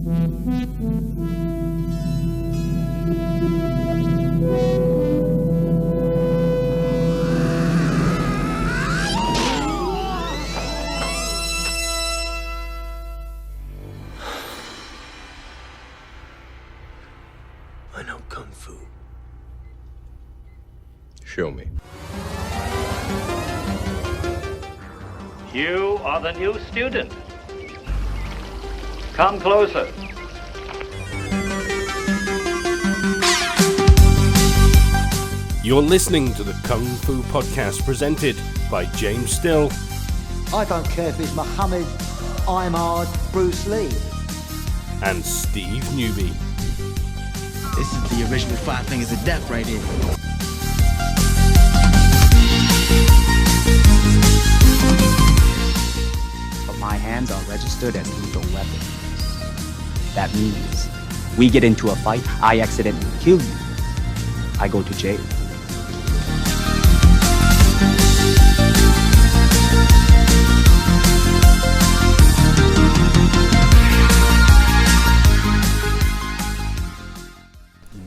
I know Kung Fu. Show me. You are the new student. Come closer. You're listening to the Kung Fu Podcast presented by James Still. I don't care if it's Muhammad, Imard, Bruce Lee. And Steve Newby. This is the original 5 Fingers of Death right here. But my hands are registered as lethal weapons. That means we get into a fight, I accidentally kill you, I go to jail.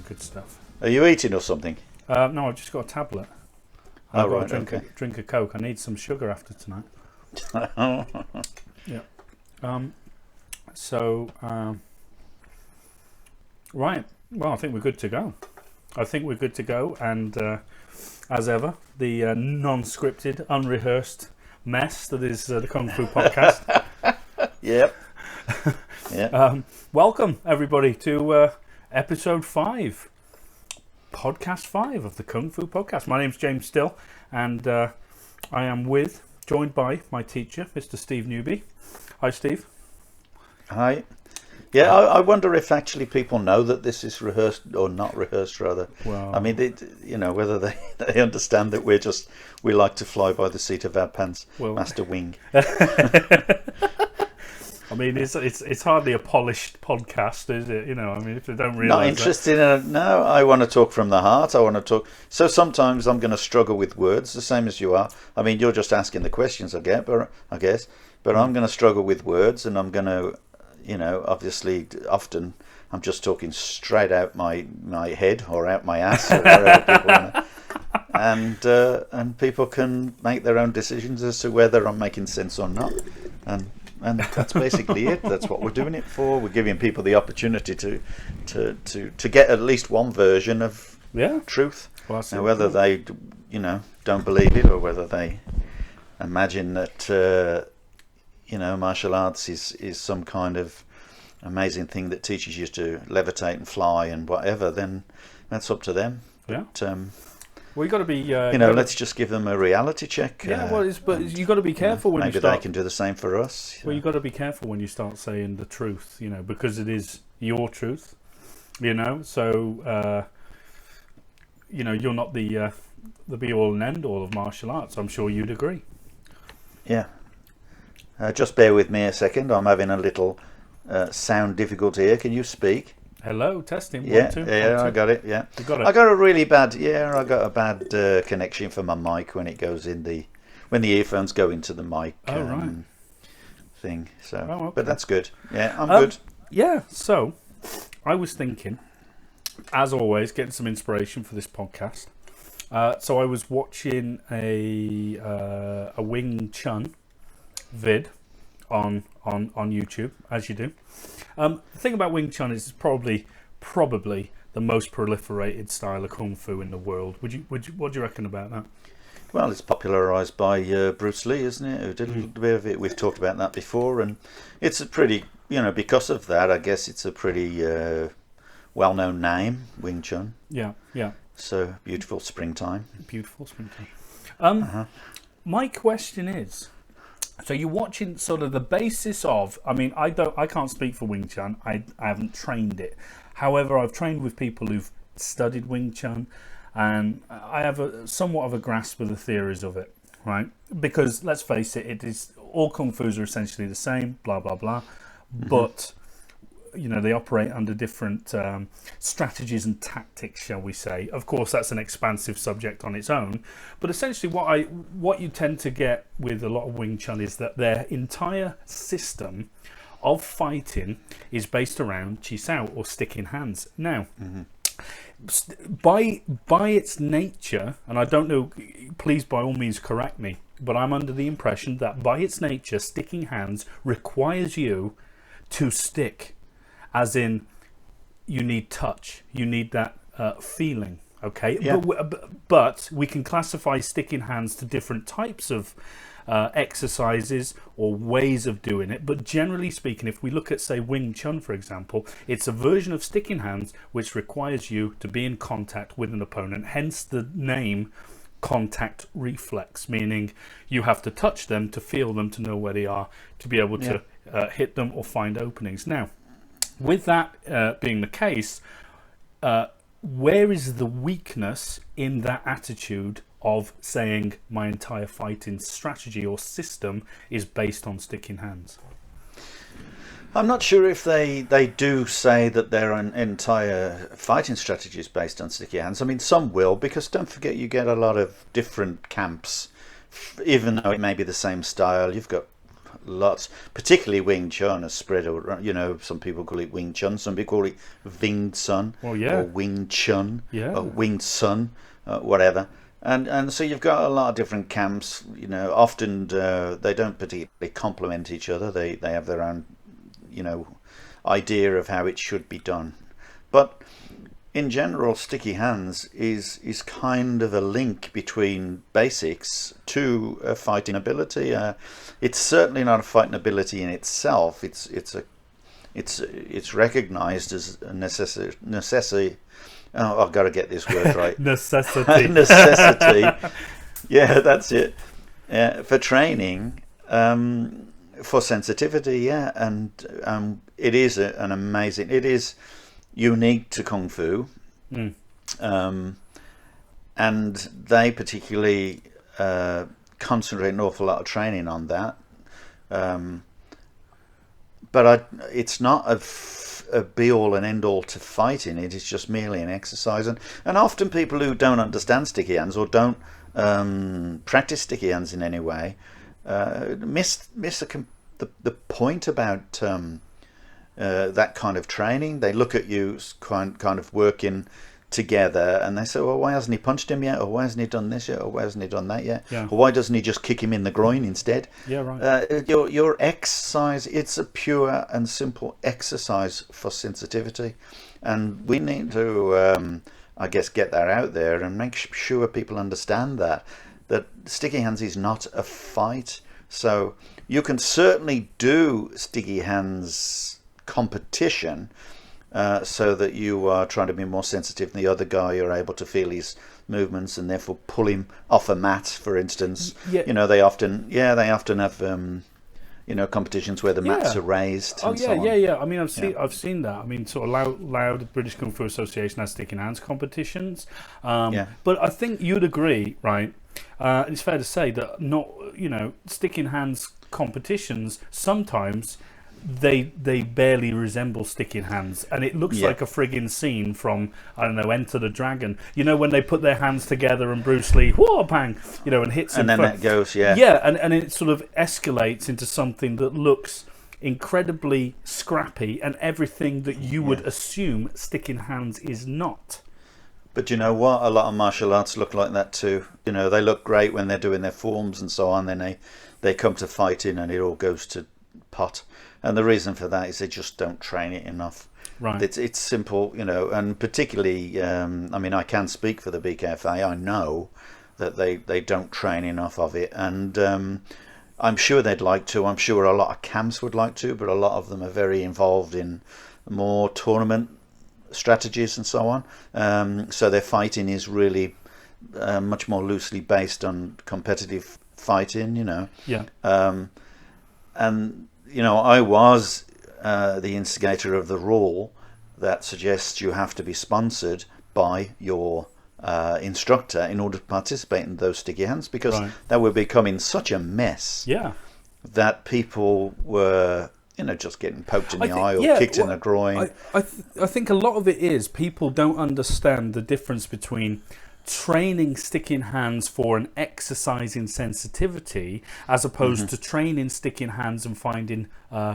Good stuff. Are you eating or something? No, I've just got a tablet. I've Oh, got right, to drink a Coke. I need some sugar after tonight. Yeah. Right. Well, I think we're good to go. And as ever, the non-scripted, unrehearsed mess that is the Kung Fu Podcast. Yep. Yeah. Welcome, everybody, to episode 5. Podcast 5 of the Kung Fu Podcast. My name's James Still, and I am joined by my teacher, Mr. Steve Newby. Hi, Steve. Hi. Yeah, I wonder if actually people know that this is rehearsed or not rehearsed, rather. Well, I mean, whether they understand that we like to fly by the seat of our pants, Master Wing. I mean, it's hardly a polished podcast, is it? You know, I mean, if they don't realise. Not interested in it. No, I want to talk from the heart. I want to talk. So sometimes I'm going to struggle with words, the same as you are. I mean, you're just asking the questions, I guess. But I'm going to struggle with words, and I'm going to, obviously, often I'm just talking straight out my head or out my ass or wherever people want to. And people can make their own decisions as to whether I'm making sense or not. And that's basically it. That's what we're doing it for. We're giving people the opportunity to get at least one version of truth. Well, now, whether they, don't believe it, or whether they imagine that, martial arts is some kind of amazing thing that teaches you to levitate and fly and whatever, then that's up to them. Yeah. But, well, you got to be. Let's just give them a reality check. Yeah, but you got to be careful when you start. Maybe they can do the same for us. Well, you got to be careful when you start saying the truth, because it is your truth. So you're not the be all and end all of martial arts. I'm sure you'd agree. Yeah. Just bear with me a second. I'm having a little sound difficulty here. Can you speak? Hello, testing. Yeah, 1, 2, yeah, 1, 2. I got it. Yeah, You got it. I got a really bad. Yeah, I got a bad connection for my mic when it goes in when the earphones go into the mic. Right. Thing. So, okay. But that's good. Yeah, I'm good. Yeah. So, I was thinking, as always, getting some inspiration for this podcast. So I was watching a Wing Chun vid on YouTube, as you do. The thing about Wing Chun is it's probably the most proliferated style of kung fu in the world. What do you reckon about that? Well, it's popularised by Bruce Lee, isn't it? Who did a little bit of it. We've talked about that before, and it's a pretty, because of that, I guess it's a pretty well-known name, Wing Chun. Yeah. So beautiful springtime. My question is, so you're watching sort of the basis of. I mean, I can't speak for Wing Chun. I haven't trained it. However, I've trained with people who've studied Wing Chun, and I have somewhat of a grasp of the theories of it, right? Because let's face it, it is all kung fus are essentially the same, blah blah blah, but they operate under different strategies and tactics, shall we say. Of course, that's an expansive subject on its own, but essentially what you tend to get with a lot of Wing Chun is that their entire system of fighting is based around chisao, or sticking hands. Now, by its nature, and I don't know, please by all means correct me, but I'm under the impression that by its nature, sticking hands requires you to stick, as in you need touch, you need that feeling. Okay, Yeah. but we can classify sticking hands to different types of exercises or ways of doing it. But generally speaking, if we look at, say, Wing Chun, for example, it's a version of sticking hands which requires you to be in contact with an opponent, hence the name contact reflex, meaning you have to touch them to feel them, to know where they are, to be able to hit them or find openings. Now, with that being the case, where is the weakness in that attitude of saying my entire fighting strategy or system is based on sticking hands? I'm not sure if they do say that their entire fighting strategy is based on sticky hands. I mean, some will, because don't forget you get a lot of different camps, even though it may be the same style. You've got lots, particularly Wing Chun is spread around. You know, some people call it Wing Chun, some people call it Wing Sun, or Wing Chun, or Wing Sun, whatever. And so you've got a lot of different camps. You know, often they don't particularly complement each other. They have their own, you know, idea of how it should be done. But in general, sticky hands is kind of a link between basics to a fighting ability. It's certainly not a fighting ability in itself. It's recognized as a necessity. Oh, I've got to get this word right. Necessity. Necessity. Yeah, that's it. For training, for sensitivity, and it is an amazing. It is unique to Kung Fu, and they particularly concentrate an awful lot of training on that. But it's not a be-all and end-all to fighting. It is just merely an exercise, and often people who don't understand sticky hands or don't practice sticky hands in any way miss the point about that kind of training. They look at you kind of working together, and they say, well, why hasn't he punched him yet, or why hasn't he done this yet, or why hasn't he done that yet, or why doesn't he just kick him in the groin instead? Your exercise, it's a pure and simple exercise for sensitivity, and we need to I guess get that out there and make sure people understand that sticky hands is not a fight. So you can certainly do sticky hands competition, so that you are trying to be more sensitive than the other guy. You're able to feel his movements and therefore pull him off a mat, for instance. You know, they often have you know, competitions where the mats are raised. Oh, and yeah, so on. yeah. I mean, I've seen that. I mean, sort of Lau, the British Kung Fu Association has sticking hands competitions. But I think you'd agree, right? It's fair to say that not, you know, sticking hands competitions sometimes they barely resemble sticking hands, and it looks like a friggin' scene from, I don't know, Enter the Dragon. You know, when they put their hands together and Bruce Lee, whoa, bang, you know, and hits him. And then that goes, and it sort of escalates into something that looks incredibly scrappy and everything that you would assume sticking hands is not. But you know what? A lot of martial arts look like that too. You know, they look great when they're doing their forms and so on. Then they come to fighting and it all goes to pot. And the reason for that is they just don't train it enough. Right. It's simple, you know, and particularly, I mean, I can speak for the BKFA. I know that they don't train enough of it, and I'm sure they'd like to. I'm sure a lot of camps would like to, but a lot of them are very involved in more tournament strategies and so on. So their fighting is really much more loosely based on competitive fighting, you know. Yeah. And you know, I was the instigator of the rule that suggests you have to be sponsored by your instructor in order to participate in those sticky hands, because that were becoming such a mess that people were, you know, just getting poked in the eye or kicked in the groin. I think a lot of it is people don't understand the difference between training sticking hands for an exercise in sensitivity, as opposed to training sticking hands and finding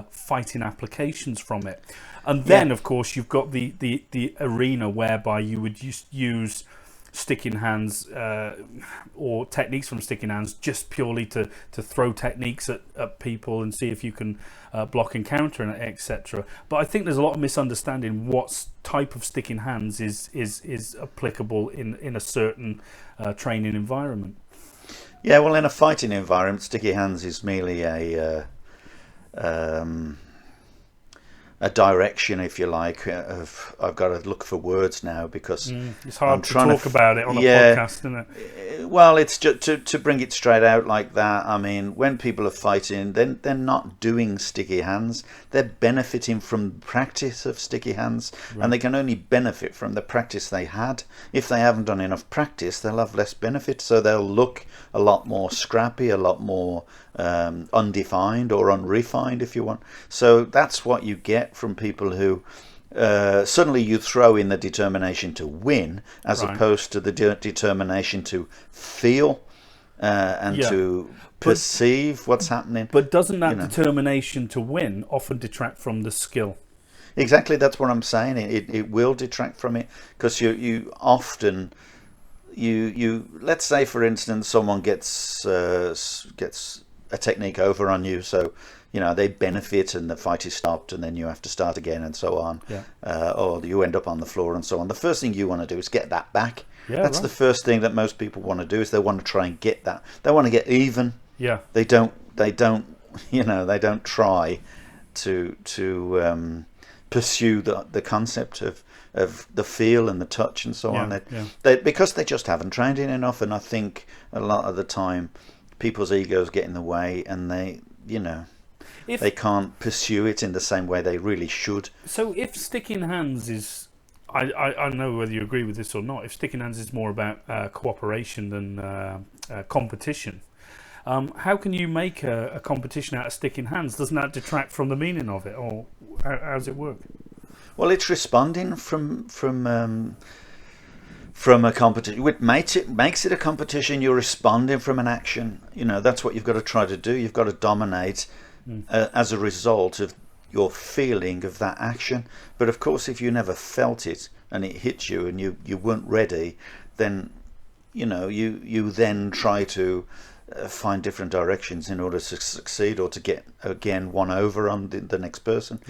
fighting applications from it. And then, of course, you've got the arena whereby you would use sticking hands or techniques from sticking hands just purely to throw techniques at people and see if you can block and counter, and etc. But I think there's a lot of misunderstanding what type of sticking hands is applicable in a certain training environment. Yeah, well, in a fighting environment, sticky hands is merely a direction, if you like. I've got to look for words now because it's hard to talk about it on a podcast, isn't it? Well, it's just to bring it straight out like that. I mean, when people are fighting, then they're not doing sticky hands. They're benefiting from practice of sticky hands, and they can only benefit from the practice they had. If they haven't done enough practice, they'll have less benefit, so they'll look a lot more scrappy, a lot more undefined or unrefined, if you want. So that's what you get from people who suddenly you throw in the determination to win as opposed to the determination to feel and to perceive what's happening. But doesn't that determination to win often detract from the skill? Exactly, that's what I'm saying. It will detract from it, because you often let's say, for instance, someone gets a technique over on you, so they benefit and the fight is stopped, and then you have to start again and so on, or you end up on the floor and so on. The first thing you want to do is get that back. That's the first thing that most people want to do, is they want to try and get that. They want to get even. They don't try to pursue the concept of the feel and the touch and so on. Because they just haven't trained it enough, and I think a lot of the time people's egos get in the way, and they can't pursue it in the same way they really should. So if sticking hands is, I don't know whether you agree with this or not, if sticking hands is more about cooperation than competition, how can you make a competition out of sticking hands? Doesn't that detract from the meaning of it, or how does it work? Well, it's responding from a competition. It makes it a competition. You're responding from an action. That's what you've got to try to do. You've got to dominate as a result of your feeling of that action. But of course, if you never felt it and it hit you and you weren't ready, then you then try to find different directions in order to succeed or to get again one over on the next person.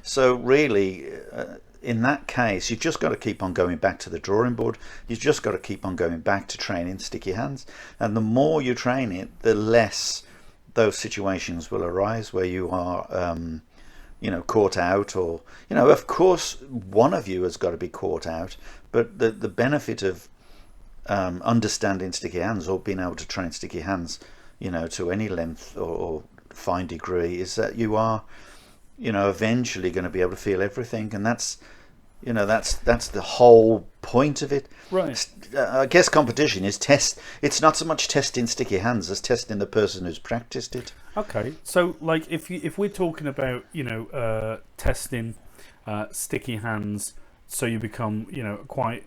So really, in that case, you've just got to keep on going back to the drawing board. You've just got to keep on going back to training sticky hands, and the more you train it, the less those situations will arise where you are caught out, or of course one of you has got to be caught out, but the benefit of understanding sticky hands, or being able to train sticky hands to any length or fine degree, is that you are eventually going to be able to feel everything, and that's the whole point of it. I guess competition is test. It's not so much testing sticky hands as testing the person who's practiced it. Okay, so like if we're talking about testing sticky hands, so you become quite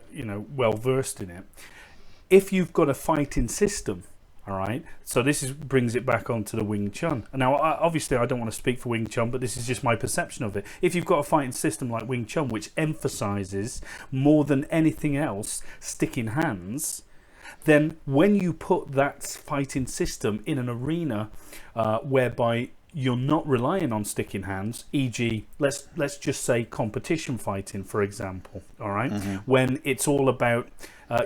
well versed in it. If you've got a fighting system, all right, so brings it back onto the Wing Chun. Now, obviously, I don't want to speak for Wing Chun, but this is just my perception of it. If you've got a fighting system like Wing Chun, which emphasizes more than anything else sticking hands, then when you put that fighting system in an arena whereby you're not relying on sticking hands, e.g., let's just say competition fighting, for example, all right, when it's all about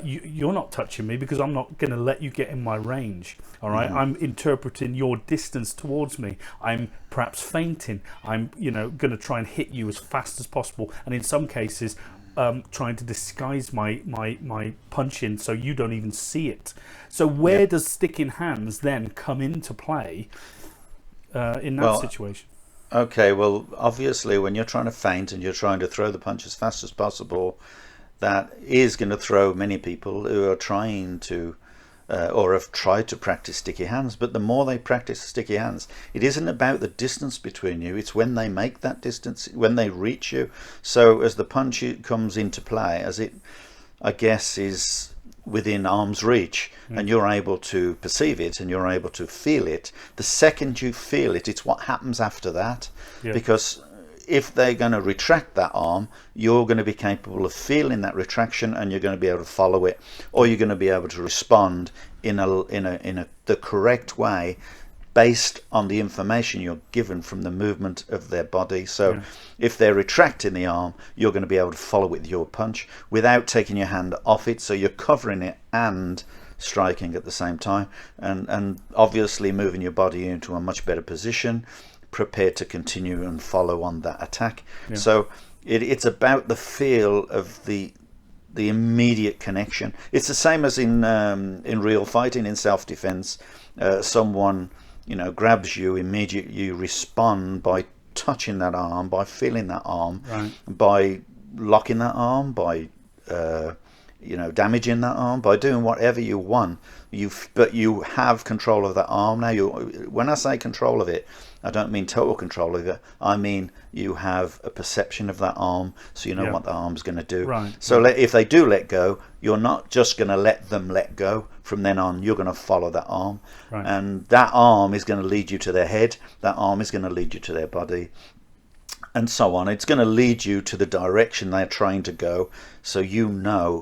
you're not touching me because I'm not going to let you get in my range, all right? I'm interpreting your distance towards me. I'm perhaps feinting. I'm going to try and hit you as fast as possible, and in some cases trying to disguise my punching so you don't even see it. So where does sticking hands then come into play in that situation? Okay, well, obviously when you're trying to feint and you're trying to throw the punch as fast as possible, that is going to throw many people who are trying to or have tried to practice sticky hands. But the more they practice sticky hands, it isn't about the distance between you, it's when they make that distance, when they reach you. So as the punch comes into play, as it, I guess, is within arm's reach, and you're able to perceive it and you're able to feel it. The second you feel it, it's what happens after that. Because if they're going to retract that arm, you're going to be capable of feeling that retraction, and you're going to be able to follow it, or you're going to be able to respond in the correct way based on the information you're given from the movement of their body. So if they're retracting the arm, you're going to be able to follow with your punch without taking your hand off it, so you're covering it and striking at the same time, and obviously moving your body into a much better position, prepared to continue and follow on that attack. So it's about the feel of the immediate connection. It's the same as in real fighting, in self-defense. Someone grabs you, immediately you respond by touching that arm, by feeling that arm, by locking that arm, by damaging that arm, by doing whatever you want. But you have control of that arm now. When I say control of it, I don't mean total control of it. I mean you have a perception of that arm, so you know what the arm's going to do. So if they do let go, you're not just going to let them let go. From then on, you're going to follow that arm, and that arm is going to lead you to their head. That arm is going to lead you to their body, and so on. It's going to lead you to the direction they're trying to go, so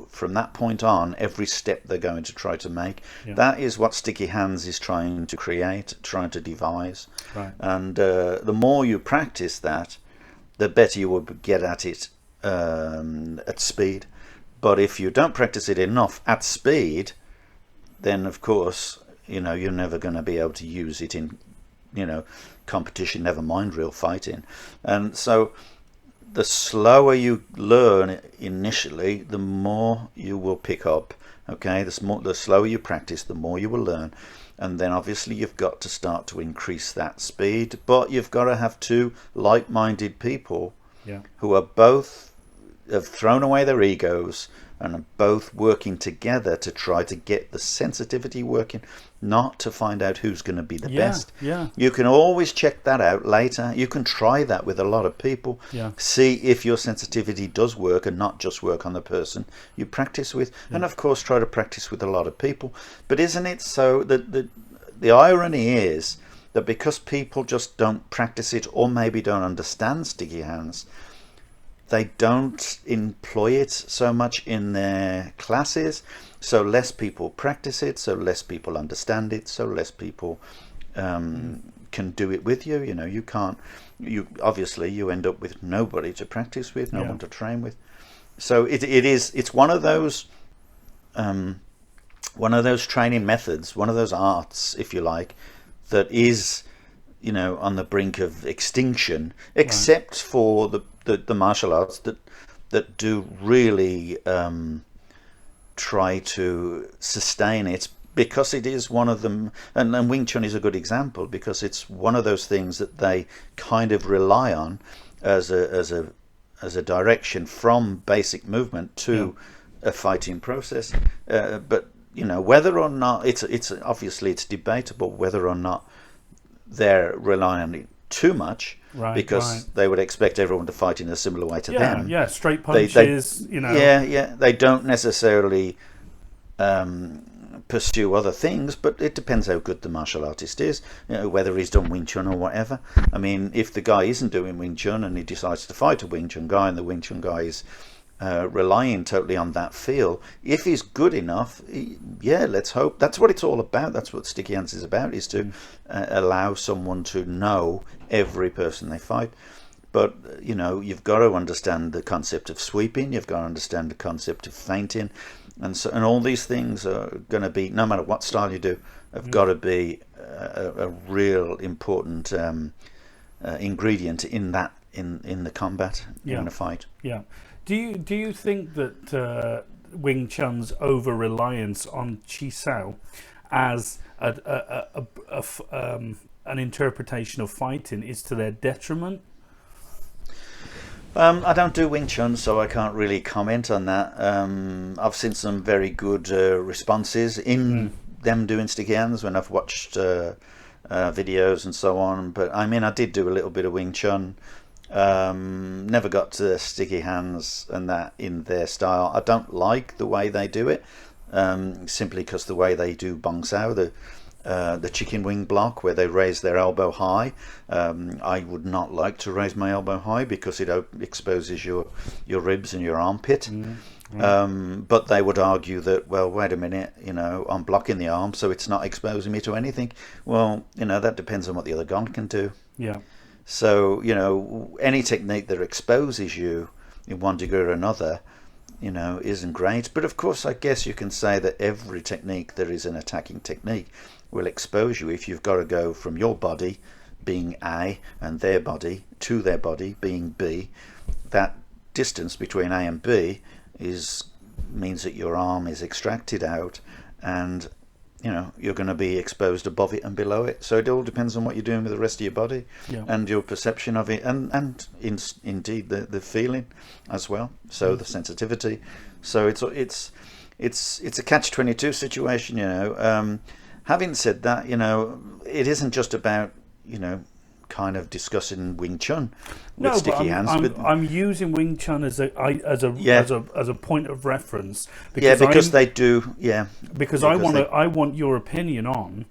from that point on every step they're going to try to make. That is what Sticky Hands is trying to create, trying to devise. And the more you practice that, the better you will get at it at speed. But if you don't practice it enough at speed, then of course you're never going to be able to use it in competition, never mind real fighting. And so the slower you learn initially, the more you will pick up. The slower you practice, the more you will learn, and then obviously you've got to start to increase that speed. But you've got to have two like-minded people who are both have thrown away their egos and are both working together to try to get the sensitivity working, not to find out who's going to be the best. You can always check that out later. You can try that with a lot of people. See if your sensitivity does work and not just work on the person you practice with. And of course try to practice with a lot of people. But isn't it so that the irony is that because people just don't practice it, or maybe don't understand Sticky Hands, they don't employ it so much in their classes, so less people practice it, so less people understand it, so less people can do it with you. You obviously you end up with nobody to practice with, no one to train with. So it's one of those training methods, one of those arts, if you like, that is on the brink of extinction, except for the martial arts that do really try to sustain it, because it is one of them, and Wing Chun is a good example, because it's one of those things that they kind of rely on as a direction from basic movement to a fighting process. But whether or not it's obviously it's debatable whether or not they're relying on it too much, because they would expect everyone to fight in a similar way to them. Straight punches. They don't necessarily pursue other things, but it depends how good the martial artist is, whether he's done Wing Chun or whatever. I mean, if the guy isn't doing Wing Chun and he decides to fight a Wing Chun guy, and the Wing Chun guy is relying totally on that feel, if he's good enough, let's hope. That's what it's all about. That's what Sticky Hands is about, is to allow someone to know every person they fight. But you've got to understand the concept of sweeping, you've got to understand the concept of feinting, and all these things are going to be, no matter what style you do, have got to be a real important ingredient in the combat, in the fight. Do you think that Wing Chun's over reliance on Chi Sao as an interpretation of fighting is to their detriment? I don't do Wing Chun, so I can't really comment on that. I've seen some very good responses in them doing Sticky Hands when I've watched videos and so on. But I mean, I did do a little bit of Wing Chun. Never got to Sticky Hands and that in their style. I don't like the way they do it. simply because the way they do bong sao, the chicken wing block where they raise their elbow high. I would not like to raise my elbow high because it exposes your ribs and your armpit. But they would argue that, well, wait a minute, I'm blocking the arm, so it's not exposing me to anything. Well, that depends on what the other gun can do. Yeah. So, any technique that exposes you in one degree or another, isn't great. But of course, I guess you can say that every technique that is an attacking technique will expose you if you've got to go from your body being A and their body to their body being B. That distance between A and B means that your arm is extracted out, and you're going to be exposed above it and below it. So it all depends on what you're doing with the rest of your body, and your perception of it, and indeed the feeling as well. So the sensitivity. So it's a catch-22 situation. Having said that, it isn't just about kind of discussing Wing Chun with sticky hands. I'm using Wing Chun as a point of reference. Because they do. Yeah. Because I want your opinion on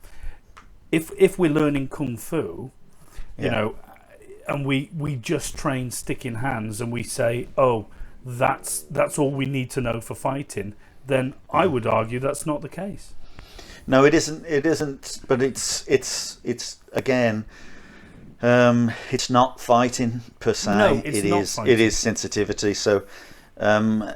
if we're learning Kung Fu, and we just train sticking hands and we say, oh, that's all we need to know for fighting, then I would argue that's not the case. No, it isn't. It isn't. But it's again. It's not fighting per se. No, it's not fighting. It is sensitivity. So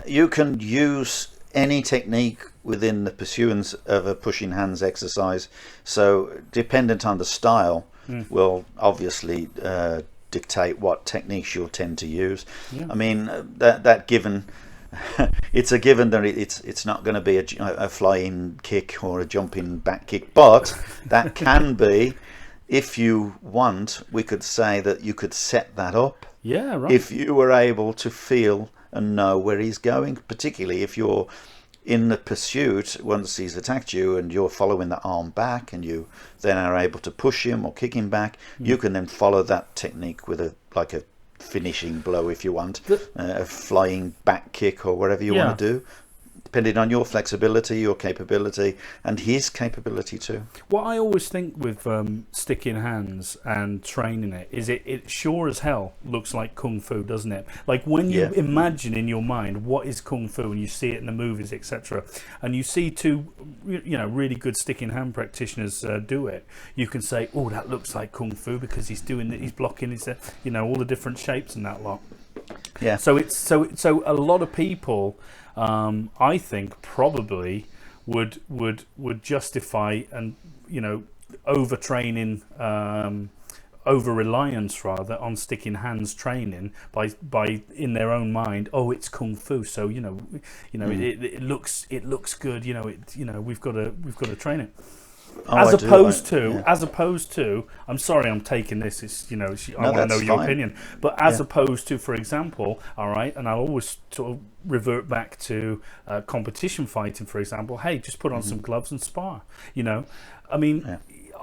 you can use any technique within the pursuance of a pushing hands exercise. So dependent on the style will obviously dictate what techniques you'll tend to use. I mean that given. It's a given that it's not going to be a flying kick or a jumping back kick, but that can be. If you want, we could say that you could set that up. Yeah, right. If you were able to feel and know where he's going, particularly if you're in the pursuit once he's attacked you and you're following the arm back and you then are able to push him or kick him back, you can then follow that technique with a finishing blow if you want, a flying back kick or whatever you want to do, depending on your flexibility, your capability, and his capability too. What I always think with sticking hands and training it is it sure as hell looks like Kung Fu, doesn't it? Like when you imagine in your mind what is Kung Fu and you see it in the movies, etc., and you see two really good sticking hand practitioners do it, you can say, oh, that looks like Kung Fu because he's doing it, he's blocking, he's all the different shapes and that lot. Yeah. So a lot of people, I think, probably would justify and overtraining, over reliance rather on sticking hands training by in their own mind. Oh, it's Kung Fu, so it looks good. We've got to train it. As opposed to, I'm sorry, I'm taking this. It's I want to know your opinion. But as opposed to, for example, all right, and I'll always sort of revert back to competition fighting, for example. Hey, just put on some gloves and spar. I mean.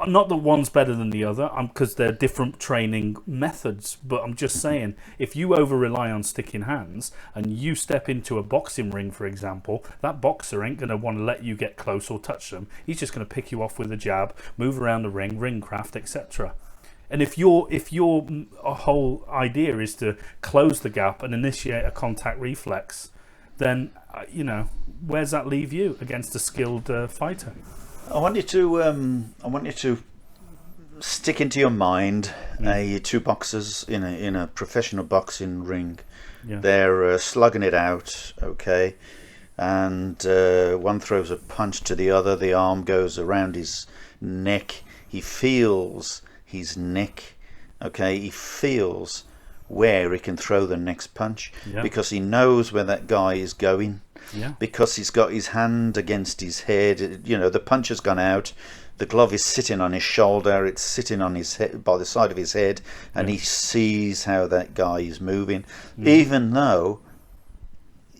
Not that one's better than the other, because they're different training methods, but I'm just saying, if you over-rely on sticking hands and you step into a boxing ring, for example, that boxer ain't going to want to let you get close or touch them. He's just going to pick you off with a jab, move around the ring, ring craft, etc. And if your whole idea is to close the gap and initiate a contact reflex, then, where's that leave you against a skilled fighter? I want you to stick into your mind two boxers in a professional boxing ring. Yeah. They're slugging it out, okay, and one throws a punch to the other. The arm goes around his neck. He feels his neck, okay. He feels where he can throw the next punch because he knows where that guy is going. Yeah. Because he's got his hand against his head, the punch has gone out, the glove is sitting on his shoulder, it's sitting on his head, by the side of his head, and he sees how that guy is moving, even though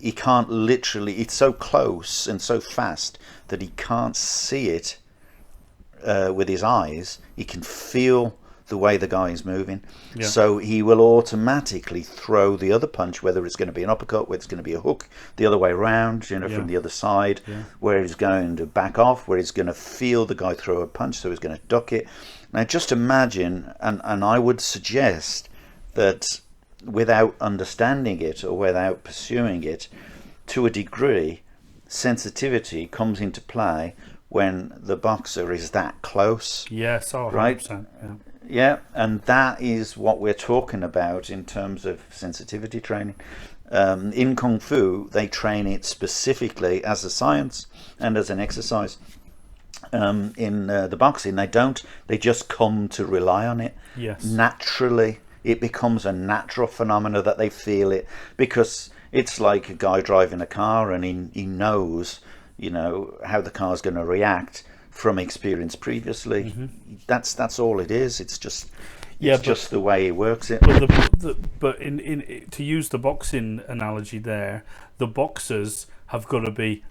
he can't literally, it's so close and so fast that he can't see it with his eyes. He can feel the way the guy is moving. Yeah. So he will automatically throw the other punch, whether it's going to be an uppercut, whether it's going to be a hook, the other way around, from the other side, where he's going to back off, where he's going to feel the guy throw a punch, so he's going to duck it. Now just imagine, and I would suggest that without understanding it or without pursuing it, to a degree, sensitivity comes into play when the boxer is that close. Yes, 100%. Right? Yeah, and that is what we're talking about in terms of sensitivity training. In Kung Fu, they train it specifically as a science and as an exercise. In the boxing, they don't. They just come to rely on it. Yes. Naturally, it becomes a natural phenomena that they feel it, because it's like a guy driving a car and he knows, how the car's going to react from experience previously. Mm-hmm. That's all it is. It's just just the way it works. But in to use the boxing analogy there, the boxers have got to be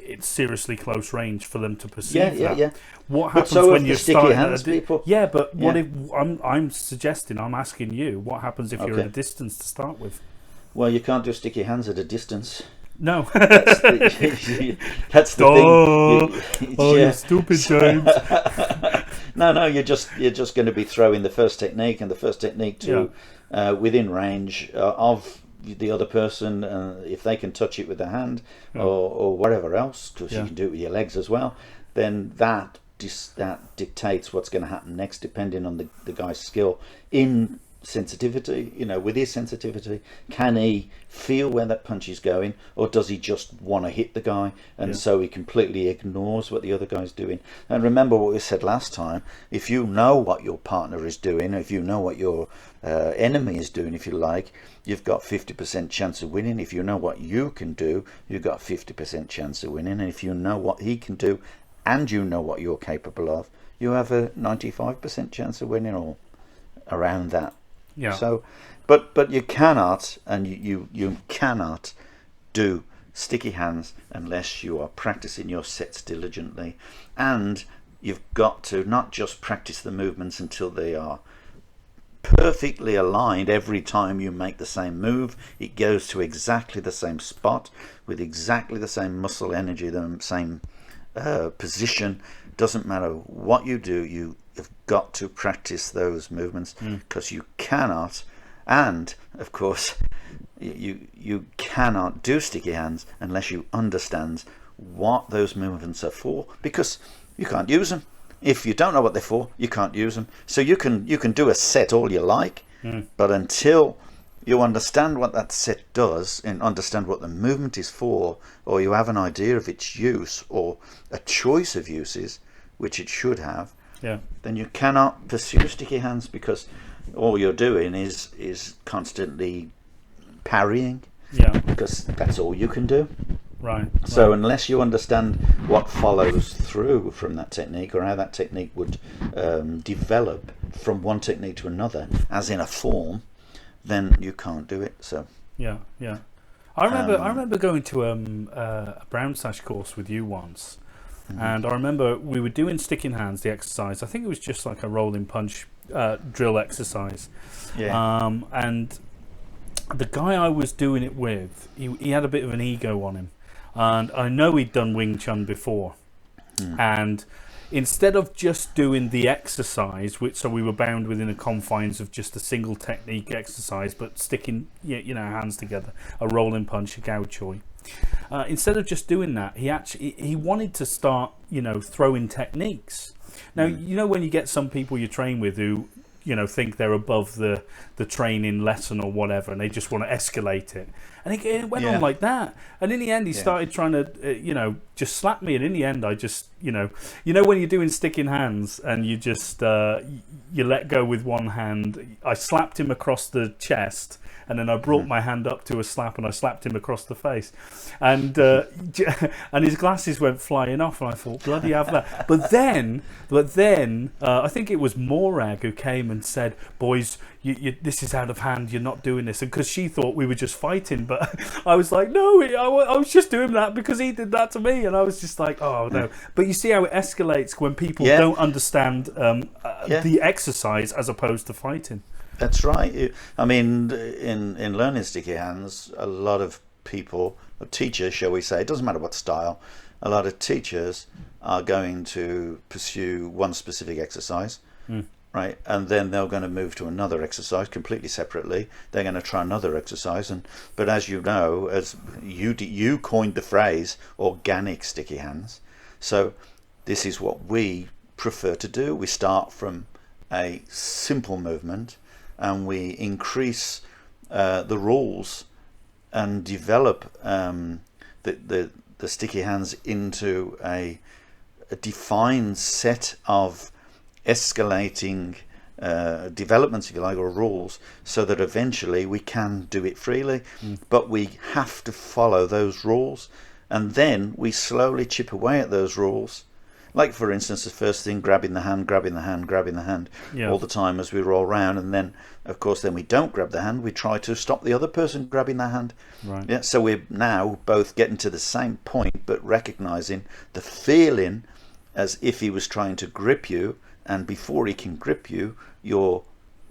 it's seriously close range for them to perceive that. Yeah. What happens so when you're sticky starting hands, at a people? Yeah, but what if I'm asking you, what happens if you're Okay. at a distance to start with? Well, you can't do sticky hands at a distance. No. That's the thing. You stupid James. No, you're just going to be throwing the first technique, and the first technique to within range of the other person, if they can touch it with their hand or whatever else, because you can do it with your legs as well, then that dictates what's going to happen next, depending on the guy's skill in sensitivity. With his sensitivity, can he feel where that punch is going, or does he just want to hit the guy, and so he completely ignores what the other guy's doing? And remember what we said last time: if you know what your partner is doing, if you know what your enemy is doing, if you like, you've got 50% chance of winning. If you know what you can do, you've got 50% chance of winning. And if you know what he can do and you know what you're capable of, you have a 95% chance of winning, or around that. Yeah. So, but you cannot, and you cannot do sticky hands unless you are practicing your sets diligently, and you've got to not just practice the movements until they are perfectly aligned. Every time you make the same move, it goes to exactly the same spot with exactly the same muscle energy, the same position. Doesn't matter what you do, you've got to practice those movements, because you cannot, and of course you cannot do sticky hands unless you understand what those movements are for, because you can't use them. If you don't know what they're for, you can't use them. So you can do a set all you like, but until you understand what that set does and understand what the movement is for, or you have an idea of its use or a choice of uses, which it should have, then you cannot pursue sticky hands, because all you're doing is constantly parrying, because that's all you can do. Right. So unless you understand what follows through from that technique, or how that technique would develop from one technique to another, as in a form, then you can't do it. So yeah. I remember going to a brown sash course with you once, and I remember we were doing sticking hands, the exercise. I think it was just like a rolling punch drill exercise. And the guy I was doing it with, he had a bit of an ego on him, and I know he'd done Wing Chun before, and instead of just doing the exercise, so we were bound within the confines of just a single technique exercise, but sticking hands together, a rolling punch, a gao choi. Instead of just doing that, he wanted to start throwing techniques. Now when you get some people you train with who think they're above the training lesson or whatever, and they just want to escalate it, and it went on like that, and in the end he started trying to just slap me, and in the end I just when you're doing sticking hands and you just you let go with one hand, I slapped him across the chest, and then I brought my hand up to a slap, and I slapped him across the face, and and his glasses went flying off, and I thought, bloody have that. But then I think it was Morag who came and said, boys, this is out of hand, you're not doing this, and because she thought we were just fighting, but I was like, no, I was just doing that because he did that to me, and I was just like, oh no. But you see how it escalates when people don't understand the exercise as opposed to fighting. That's right. I mean, in learning sticky hands, a lot of people, teachers, shall we say, it doesn't matter what style, a lot of teachers are going to pursue one specific exercise, right? And then they're going to move to another exercise completely separately. They're going to try another exercise, but as you know, as you coined the phrase organic sticky hands. So this is what we prefer to do. We start from a simple movement, and we increase the rules and develop the sticky hands into a defined set of escalating developments, if you like, or rules, so that eventually we can do it freely. But we have to follow those rules, and then we slowly chip away at those rules. Like, for instance, the first thing, grabbing the hand all the time as we roll round, and then, of course, then we don't grab the hand. We try to stop the other person grabbing the hand. Right. Yeah. So we're now both getting to the same point, but recognizing the feeling as if he was trying to grip you, and before he can grip you, you're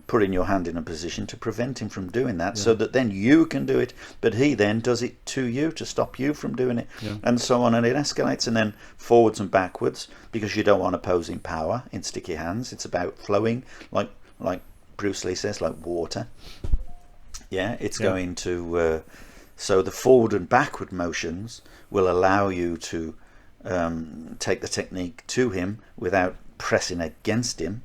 putting your hand in a position to prevent him from doing that, so that then you can do it, but he then does it to you to stop you from doing it, and so on, and it escalates, and then forwards and backwards, because you don't want opposing power in sticky hands. It's about flowing, like Bruce Lee says, like water. It's going to so the forward and backward motions will allow you to take the technique to him without pressing against him,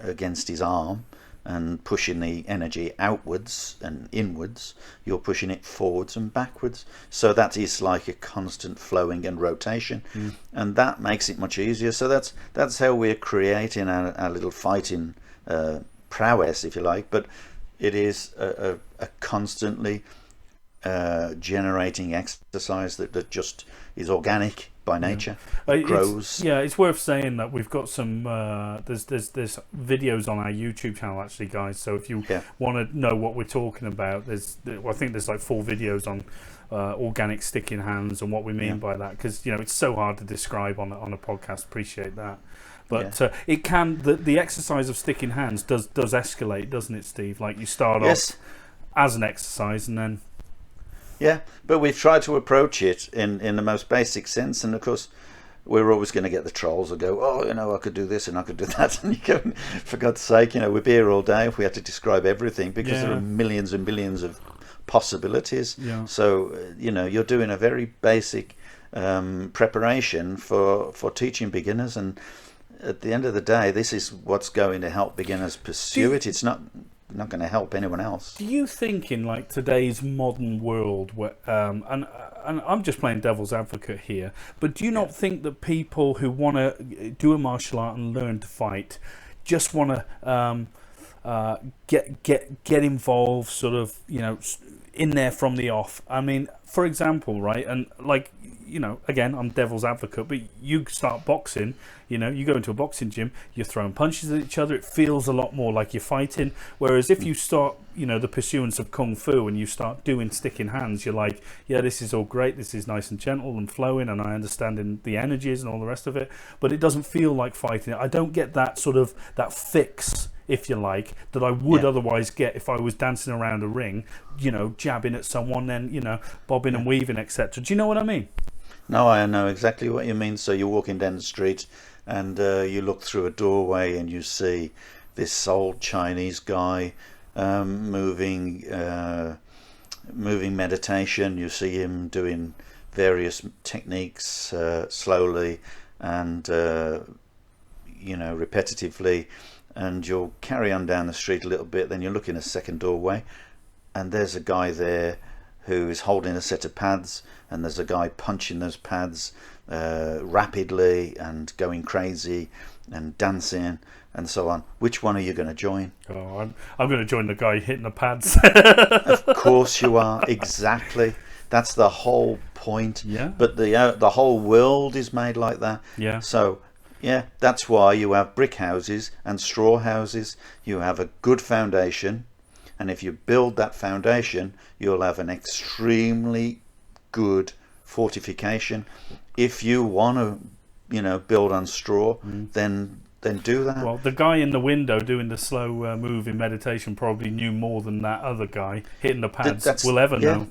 against his arm, and pushing the energy outwards and inwards. You're pushing it forwards and backwards, so that is like a constant flowing and rotation, and that makes it much easier. So that's how we're creating our little fighting prowess, if you like, but it is a constantly generating exercise that just is organic by nature. Grows. It's worth saying that we've got some there's videos on our YouTube channel, actually, guys, so if you want to know what we're talking about, I think there's like 4 videos on organic sticking hands and what we mean by that, because it's so hard to describe on a podcast. Appreciate that. But it can, the exercise of sticking hands does escalate, doesn't it, Steve? Like, you start off as an exercise, and then but we've tried to approach it in the most basic sense, and of course we're always going to get the trolls that go, I could do this and I could do that, and you go, for God's sake, we'd be here all day if we had to describe everything, because there are millions and millions of possibilities. So you're doing a very basic preparation for teaching beginners, and at the end of the day, this is what's going to help beginners pursue it. It's not going to help anyone else. Do you think in like today's modern world, where, and I'm just playing devil's advocate here, but do you not think that people who want to do a martial art and learn to fight just want to get involved, sort of, in there from the off? I mean, for example, right, and like, again, I'm devil's advocate, but you start boxing, you go into a boxing gym, you're throwing punches at each other, it feels a lot more like you're fighting. Whereas if you start, the pursuance of Kung Fu, and you start doing sticking hands, you're like, this is all great, this is nice and gentle and flowing, and I understand the energies and all the rest of it, but it doesn't feel like fighting. I don't get that sort of, that fix, if you like, that I would otherwise get if I was dancing around a ring, jabbing at someone, then, bobbing and weaving, etc. Do you know what I mean? No, I know exactly what you mean. So you're walking down the street, and you look through a doorway, and you see this old Chinese guy moving meditation. You see him doing various techniques slowly and repetitively, and you'll carry on down the street a little bit, then you look in a second doorway, and there's a guy there who is holding a set of pads, and there's a guy punching those pads rapidly and going crazy, and dancing and so on. Which one are you going to join? Oh, I'm going to join the guy hitting the pads. Of course you are. Exactly. That's the whole point. Yeah. But the whole world is made like that. Yeah. So, yeah, that's why you have brick houses and straw houses. You have a good foundation, and if you build that foundation, you'll have an extremely good fortification. If you want to, build on straw, then do that. Well, the guy in the window doing the slow move in meditation probably knew more than that other guy hitting the pads will ever know.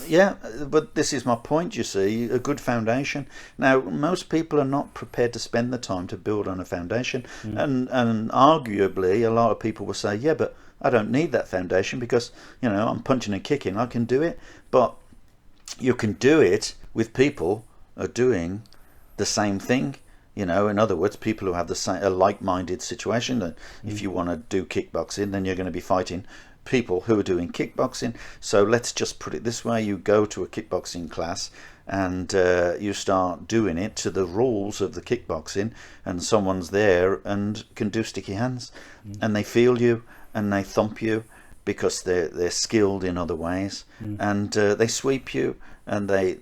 Yeah, but this is my point, you see, a good foundation. Now, most people are not prepared to spend the time to build on a foundation. And arguably, a lot of people will say, yeah, but I don't need that foundation because, I'm punching and kicking, I can do it. But you can do it with people who are doing the same thing. In other words, people who have a like-minded situation. That if you want to do kickboxing, then you're going to be fighting people who are doing kickboxing. So let's just put it this way: you go to a kickboxing class and you start doing it to the rules of the kickboxing, and someone's there and can do sticky hands, and they feel you and they thump you because they're skilled in other ways, and they sweep you and they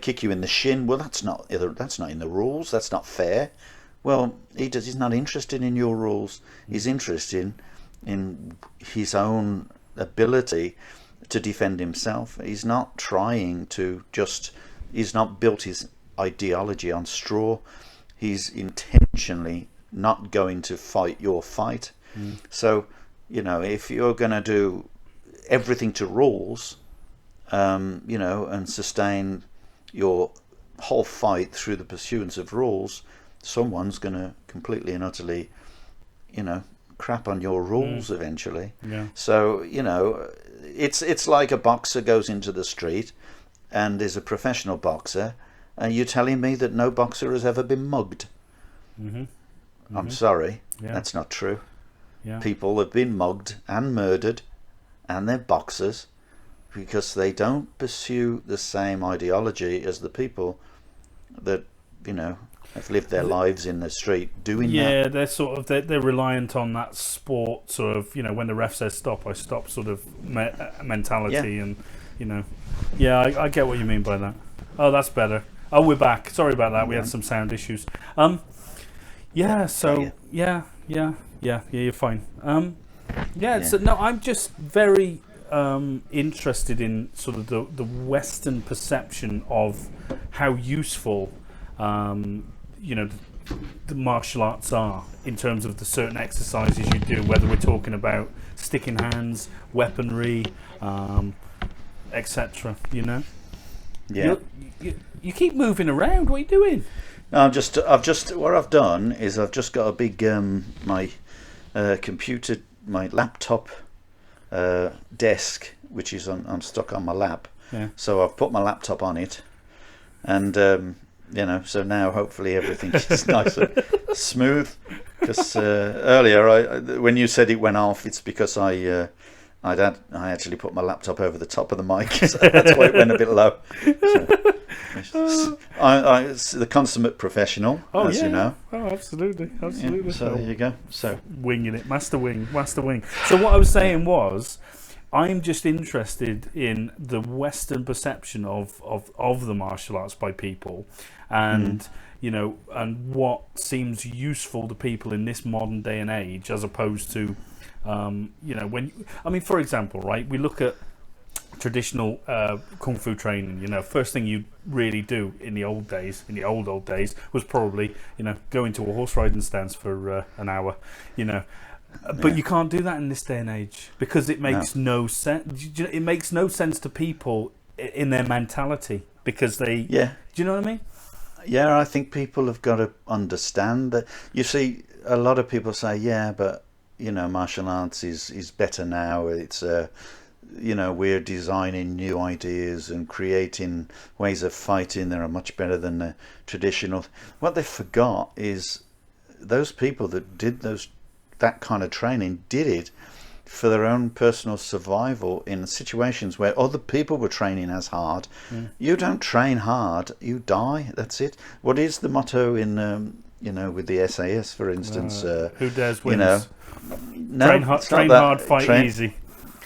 kick you in the shin. Well, that's not in the rules. That's not fair. Well, he's not interested in your rules. He's interested in his own ability to defend himself. He's not trying to he's not built his ideology on straw. He's intentionally not going to fight your fight. So, if you're going to do everything to rules, and sustain your whole fight through the pursuance of rules, someone's going to completely and utterly, crap on your rules eventually. Yeah. So, it's like a boxer goes into the street and is a professional boxer, and you're telling me that no boxer has ever been mugged. I'm sorry, that's not true. Yeah. People have been mugged and murdered, and they're boxers, because they don't pursue the same ideology as the people that have lived their lives in the street doing that. Yeah, they're sort of they're reliant on that sport sort of when the ref says stop, I stop sort of mentality, and I get what you mean by that. Oh, that's better. Oh, we're back. Sorry about that. We had some sound issues. You're fine. So no, I'm just very interested in sort of the Western perception of how useful the martial arts are in terms of the certain exercises you do, whether we're talking about sticking hands, weaponry, etc. You keep moving around. What are you doing? I've just what I've done is I've just got a big my computer, my laptop desk, which is I'm stuck on my lap. Yeah. So I've put my laptop on it, and so now hopefully everything is nice and smooth. Because earlier, when you said it went off, it's because I actually put my laptop over the top of the mic, so that's why it went a bit low. So, it's the consummate professional, as you know. Oh, absolutely. Yeah, so there you go. So winging it, master wing. So what I was saying was, I'm just interested in the Western perception of the martial arts by people, and and what seems useful to people in this modern day and age, as opposed to for example, right, we look at traditional kung fu training. First thing you really do in the old days, old days, was probably go into a horse riding stance for an hour, but you can't do that in this day and age because it makes no sense. It makes no sense to people in their mentality because they. Yeah. Do you know what I mean? Yeah, I think people have got to understand that. You see, a lot of people say, yeah, but martial arts is better now. It's we're designing new ideas and creating ways of fighting that are much better than the traditional. What they forgot is those people that did that kind of training did it for their own personal survival in situations where other people were training as hard. You don't train hard, you die. That's it. What is the motto in you know, with the SAS, for instance. Who dares you wins? know, no, train it's not train that. hard, fight easy.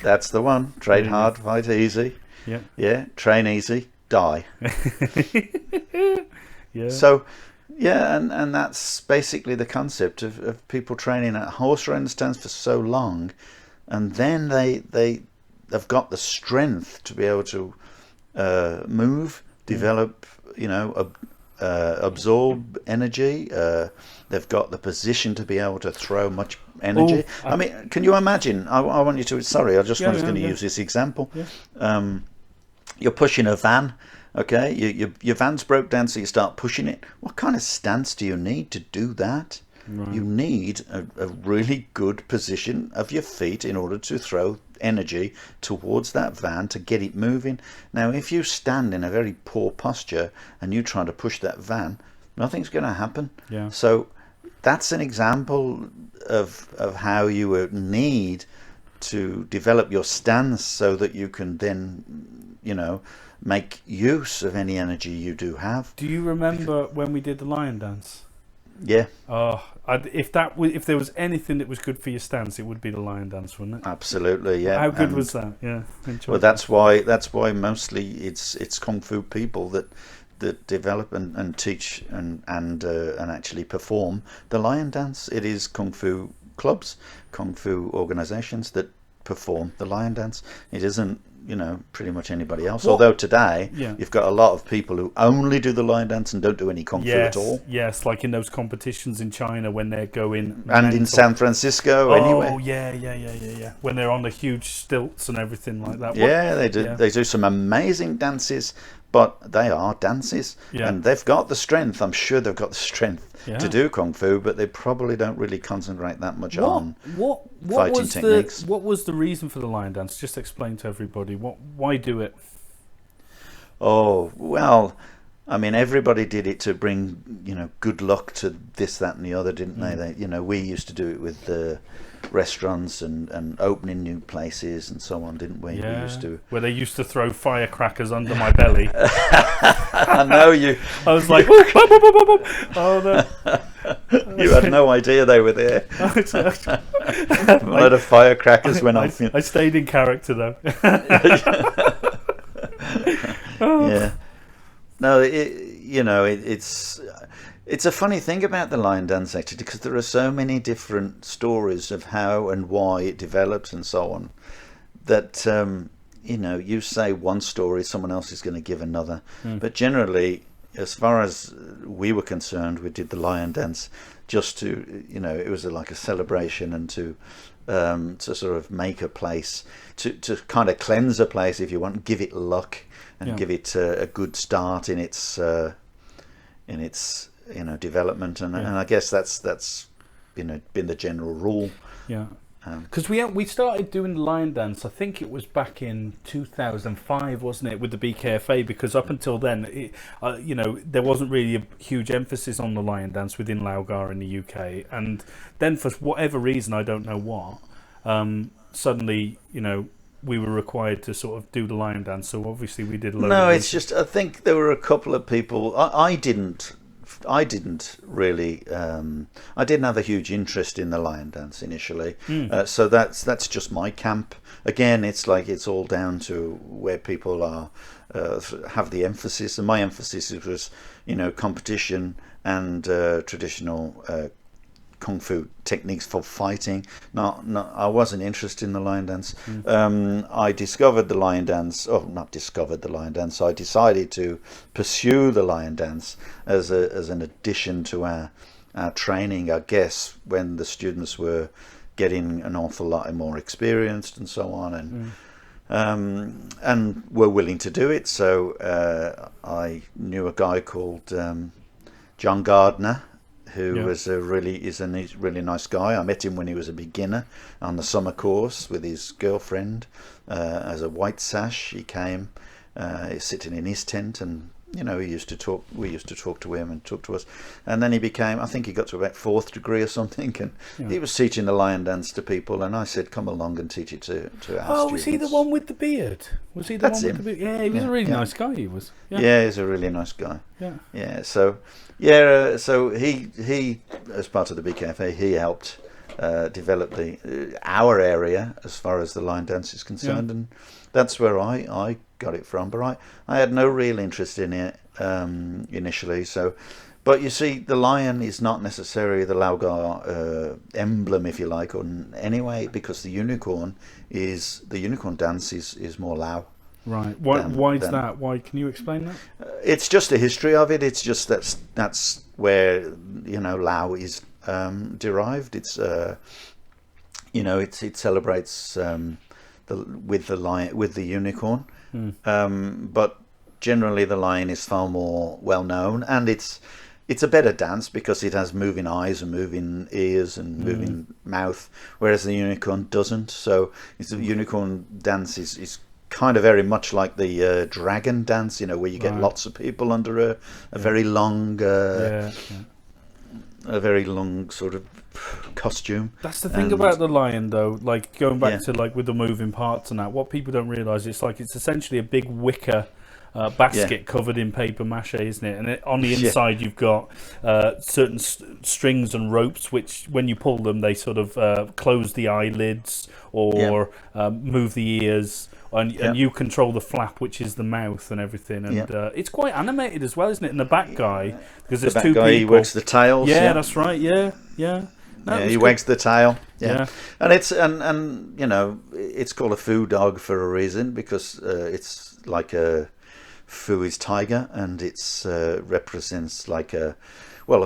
That's the one. Train hard, fight easy. Yeah. Yeah. Train easy, die. Yeah. So, yeah, and that's basically the concept of people training at horse riding stands for so long, and then they've got the strength to be able to move, develop, you know, absorb energy. They've got the position to be able to throw much energy. I mean, can you imagine? I want you to. Sorry, I just was going to use this example. Yeah. You're pushing a van. Okay, your van's broke down, so you start pushing it. What kind of stance do you need to do that? Right. You need a really good position of your feet in order to throw energy towards that van to get it moving. Now, if you stand in a very poor posture and you try to push that van, nothing's going to happen. Yeah. So that's an example of how you would need to develop your stance so that you can then, you know, make use of any energy you do have. Do you remember when we did the lion dance? Yeah. Oh, if there was anything that was good for your stance, it would be the lion dance, wouldn't it? Absolutely, yeah. How good was that? Yeah. Well, that's why mostly it's kung fu people that develop and teach and actually perform the lion dance. It is kung fu clubs, kung fu organizations that perform the lion dance. It isn't, you know, pretty much anybody else. Although today you've got a lot of people who only do the lion dance and don't do any kung fu at all. Yes, like in those competitions in China when they're going and in San Francisco anyway. Oh yeah. When they're on the huge stilts and everything like that. They do. Yeah. They do some amazing dances, but they are dances, and they've got the strength. I'm sure they've got the strength to do kung fu, but they probably don't really concentrate that much on fighting techniques. What was the reason for the lion dance? Just explain to everybody. Why do it? Oh, well, I mean, everybody did it to bring, you know, good luck to this, that, and the other, didn't they? You know, we used to do it with the restaurants and opening new places and so on, didn't we? Yeah. We used to. Where they used to throw firecrackers under my belly. I know you. I was like, oh no. You had no idea they were there. A lot of firecrackers went off. I stayed in character though. Yeah. No, it's a funny thing about the lion dance actually, because there are so many different stories of how and why it develops and so on, that you know, you say one story, someone else is going to give another. But generally, as far as we were concerned, we did the lion dance just to, you know, it was like a celebration and to sort of make a place, to kind of cleanse a place, if you want, give it luck and give it a good start in its you know, development, and I guess that's you know, been the general rule. Yeah. Because we started doing the lion dance, I think it was back in 2005, wasn't it, with the BKFA? Because up until then, you know, there wasn't really a huge emphasis on the lion dance within Lau Gar in the UK, and then for whatever reason, I don't know what, suddenly, you know, we were required to sort of do the lion dance. So obviously we did a load. No, it's just, I think there were a couple of people. I didn't really. I didn't have a huge interest in the lion dance initially. So that's just my camp. Again, it's like it's all down to where people are have the emphasis, and my emphasis was, you know, competition and traditional kung fu techniques for fighting. I wasn't interested in the lion dance. I discovered the lion dance, not discovered the lion dance, I decided to pursue the lion dance as an addition to our training, I guess, when the students were getting an awful lot more experienced and so on, and were willing to do it. So I knew a guy called John Gardner, who is a really nice guy. I met him when he was a beginner on the summer course with his girlfriend as a white sash. He came sitting in his tent and you know, he used to talk. We used to talk to him and talk to us, and then he became. I think he got to about 4th degree or something, and he was teaching the lion dance to people. And I said, "Come along and teach it to our students." Was he the one with the beard? Was he the That's one him. with the beard? Yeah, he was a really nice guy. He was. Yeah, he's a really nice guy. Yeah. Yeah. So he as part of the BKFA, he helped develop our area as far as the lion dance is concerned, and that's where I got it from. But I had no real interest in it initially. So, but you see, the lion is not necessarily the Lau Gar emblem, if you like, or anyway, because the unicorn dance is more Lao. Right. Why is that? Why? Can you explain that? It's just the history of it. It's just that's where, you know, Lao is derived. It's it celebrates with the unicorn, but generally the lion is far more well known, and it's a better dance because it has moving eyes and moving ears and moving mouth, whereas the unicorn doesn't. So the unicorn dance is kind of very much like the dragon dance, you know, where you get lots of people under a very long a very long sort of costume. That's the thing about the lion, though. Like going back to like with the moving parts and that, what people don't realise, it's essentially a big wicker basket covered in paper mache, isn't it? And on the inside you've got certain strings and ropes, which when you pull them, they sort of close the eyelids or move the ears. And you control the flap, which is the mouth and everything, and it's quite animated as well, isn't it? And the back guy, because there's two people. He works the tails. Yeah, that's right. Yeah. No, he wags the tail. Yeah. And it's and you know, it's called a foo dog for a reason, because it's like a foo is tiger, and it's represents like a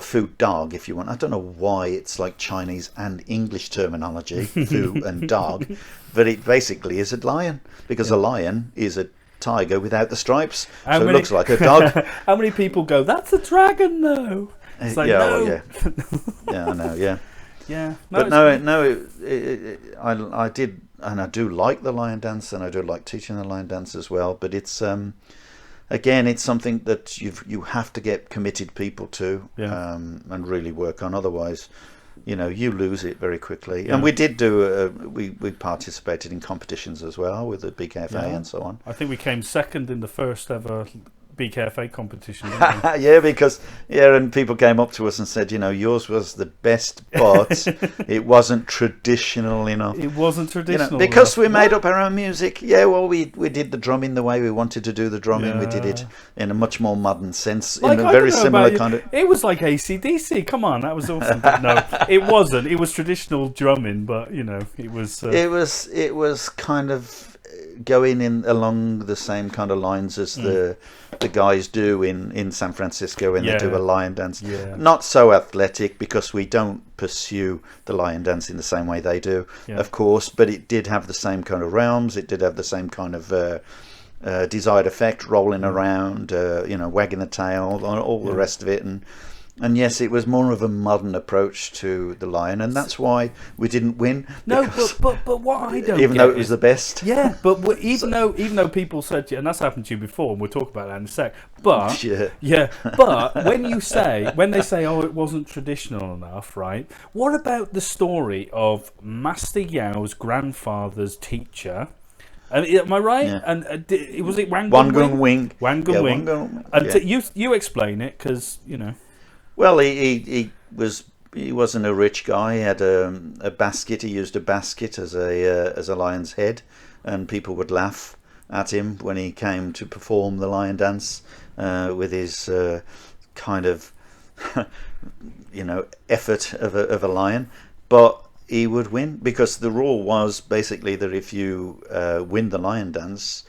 foo dog, if you want. I don't know why it's like Chinese and English terminology, foo and dog, but it basically is a lion, because a lion is a tiger without the stripes, it looks like a dog. How many people go, "That's a dragon, though"? It's like, no. Yeah, I know, yeah. Yeah. But I did, and I do like the lion dance, and I do like teaching the lion dance as well, but it's again, it's something that you have to get committed people to, and really work on. Otherwise, you know, you lose it very quickly. And we did do we participated in competitions as well with the BKFA and so on. I think we came second in the first ever BKFA competition, didn't we? And people came up to us and said, you know, yours was the best, but it wasn't traditional enough. It wasn't traditional, you know, because we made up our own music. We did the drumming the way we wanted to do the drumming. We did it in a much more modern sense, in a very similar kind of. It was like AC/DC. Come on, that was awesome. But no, it wasn't. It was traditional drumming, but you know, it was. It was kind of going in along the same kind of lines as the guys do in San Francisco when they do a lion dance. Not so athletic, because we don't pursue the lion dance in the same way they do, of course, but it did have the same kind of realms. It did have the same kind of desired effect, rolling around, you know, wagging the tail, all the rest of it. And yes, it was more of a modern approach to the lion, and that's why we didn't win. No, but what I don't even though it was the best. Yeah, but even though people said to you, and that's happened to you before, and we'll talk about that in a sec. But but when they say, oh, it wasn't traditional enough, right? What about the story of Master Yao's grandfather's teacher? Am I right? Yeah. And was it Wang Gung Wing? Wang Gung Wing. And you explain it, because you know. Well, he wasn't a rich guy. He had a basket. He used a basket as a lion's head, and people would laugh at him when he came to perform the lion dance with his kind of you know, effort of a lion. But he would win, because the rule was basically that if you win the lion dance,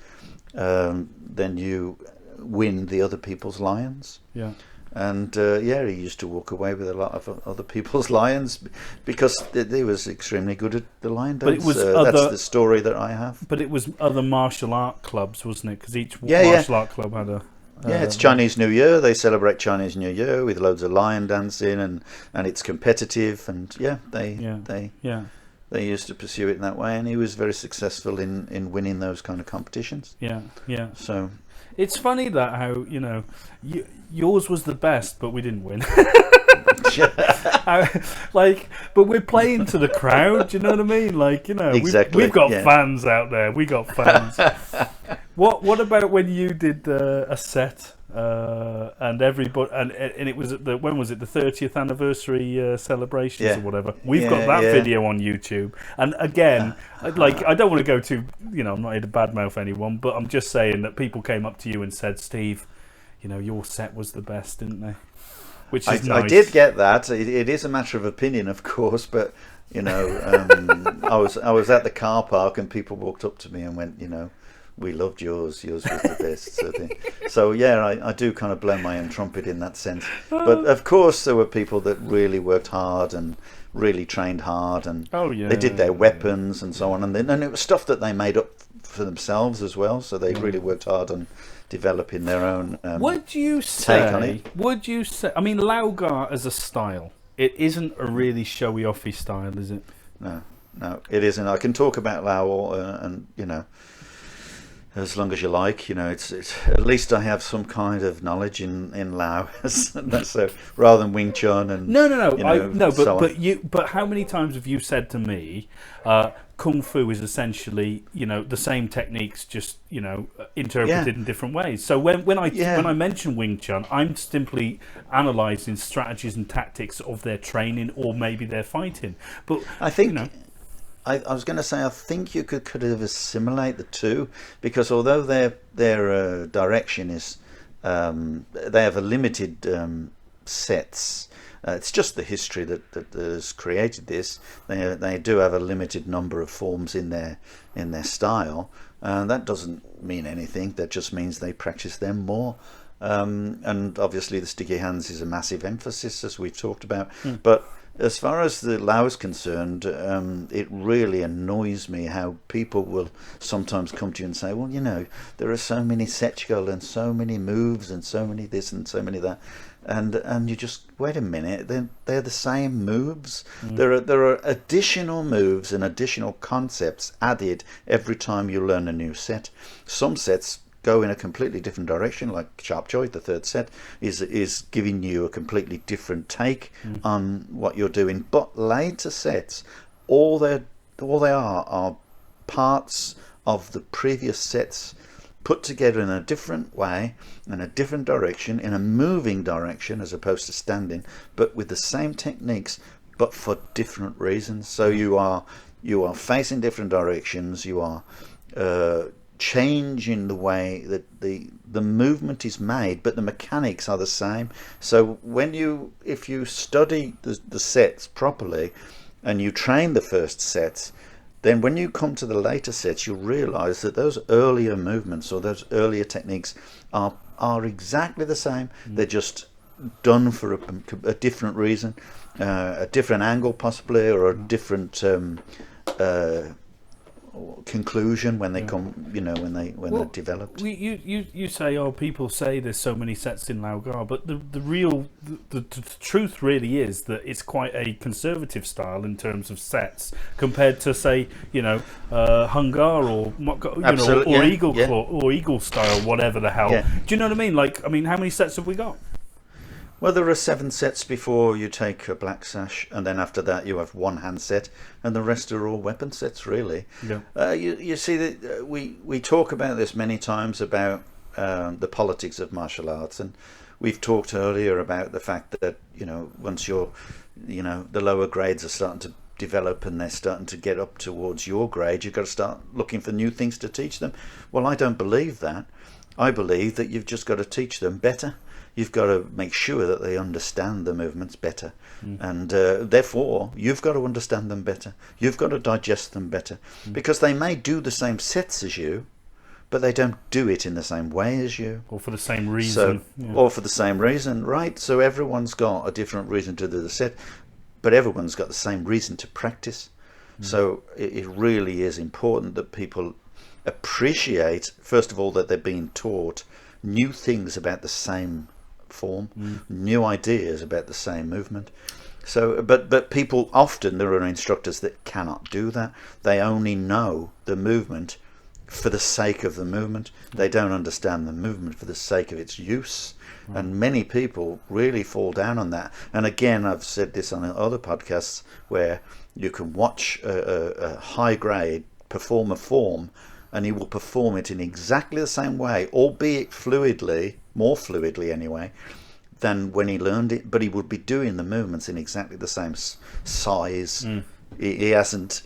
then you win the other people's lions. Yeah. And he used to walk away with a lot of other people's lions, because he was extremely good at the lion dance. But it was that's the story that I have. But it was other martial art clubs, wasn't it? Because each martial art club had a. It's Chinese New Year. They celebrate Chinese New Year with loads of lion dancing, and it's competitive, and they they used to pursue it in that way, and he was very successful in winning those kind of competitions. Yeah, yeah. So it's funny that how yours was the best, but we didn't win. But we're playing to the crowd. Do you know what I mean? Exactly, we've got fans out there. We got fans. What about when you did a set and everybody and it was at when was it, the 30th anniversary celebrations or whatever? We've got that video on YouTube. And again, I don't want to go to I'm not here to badmouth anyone, but I'm just saying that people came up to you and said, Steve, your set was the best, didn't they? Which is nice. I did get that. It is a matter of opinion, of course, but I was at the car park and people walked up to me and went, we loved yours. Yours was the best. Sort of thing. So yeah, I do kind of blow my own trumpet in that sense. But of course, there were people that really worked hard and really trained hard, and they did their weapons and so on, and it was stuff that they made up for themselves as well. So they really worked hard on developing their own would you take on it. Would you say? I mean, Lau Gar as a style, it isn't a really showy offy style, is it? No, it isn't. I can talk about Lau and as long as you like. It's at least I have some kind of knowledge in Lau. That's so rather than Wing Chun and but how many times have you said to me, Kung Fu is essentially the same techniques, just interpreted in different ways. So when I mention Wing Chun, I'm simply analysing strategies and tactics of their training or maybe their fighting. But I think I was going to say I think you could have assimilate the two, because although their direction is they have a limited sets. It's just the history that has created this. They do have a limited number of forms in their style. That doesn't mean anything. That just means they practice them more. And obviously the sticky hands is a massive emphasis, as we've talked about. But as far as the Lau is concerned, it really annoys me how people will sometimes come to you and say, well, there are so many sets you got to learn, so many moves and so many this and so many that. And you just wait a minute. They're the same moves. There are additional moves and additional concepts added every time you learn a new set. Some sets go in a completely different direction, like Sharp Choy, the third set, is giving you a completely different take on what you're doing. But later sets, all they are parts of the previous sets, put together in a different way, in a different direction, in a moving direction as opposed to standing, but with the same techniques, but for different reasons. So you are facing different directions. You are changing the way that the movement is made, but the mechanics are the same. So if you study the sets properly and you train the first sets, then when you come to the later sets, you'll realize that those earlier movements or those earlier techniques are exactly the same. They're just done for a different reason, a different angle possibly, or a different conclusion when they come, when they're developed. You say, people say there's so many sets in Lau Gar, but the truth really is that it's quite a conservative style in terms of sets compared to, say, Hung Gar or Eagle Claw or Eagle style, whatever the hell. Do you know what I mean? How many sets have we got? Well, there are 7 sets before you take a black sash, and then after that you have 1 hand set, and the rest are all weapon sets, really. Yeah. You see that we talk about this many times about the politics of martial arts, and we've talked earlier about the fact that once you're the lower grades are starting to develop and they're starting to get up towards your grade, you've got to start looking for new things to teach them. Well, I don't believe that. I believe that you've just got to teach them better. You've got to make sure that they understand the movements better, and therefore you've got to understand them better. You've got to digest them better, because they may do the same sets as you, but they don't do it in the same way as you, or for the same reason. Or for the same reason, right? So everyone's got a different reason to do the set, but everyone's got the same reason to practice. So it really is important that people appreciate, first of all, that they're being taught new things about the same form, new ideas about the same movement, So, but people often, there are instructors that cannot do that. They only know the movement for the sake of the movement. They don't understand the movement for the sake of its use. And many people really fall down on that. And again, I've said this on other podcasts where you can watch a high grade perform a form, and he will perform it in exactly the same way, albeit fluidly, more fluidly anyway, than when he learned it. But he would be doing the movements in exactly the same size. He hasn't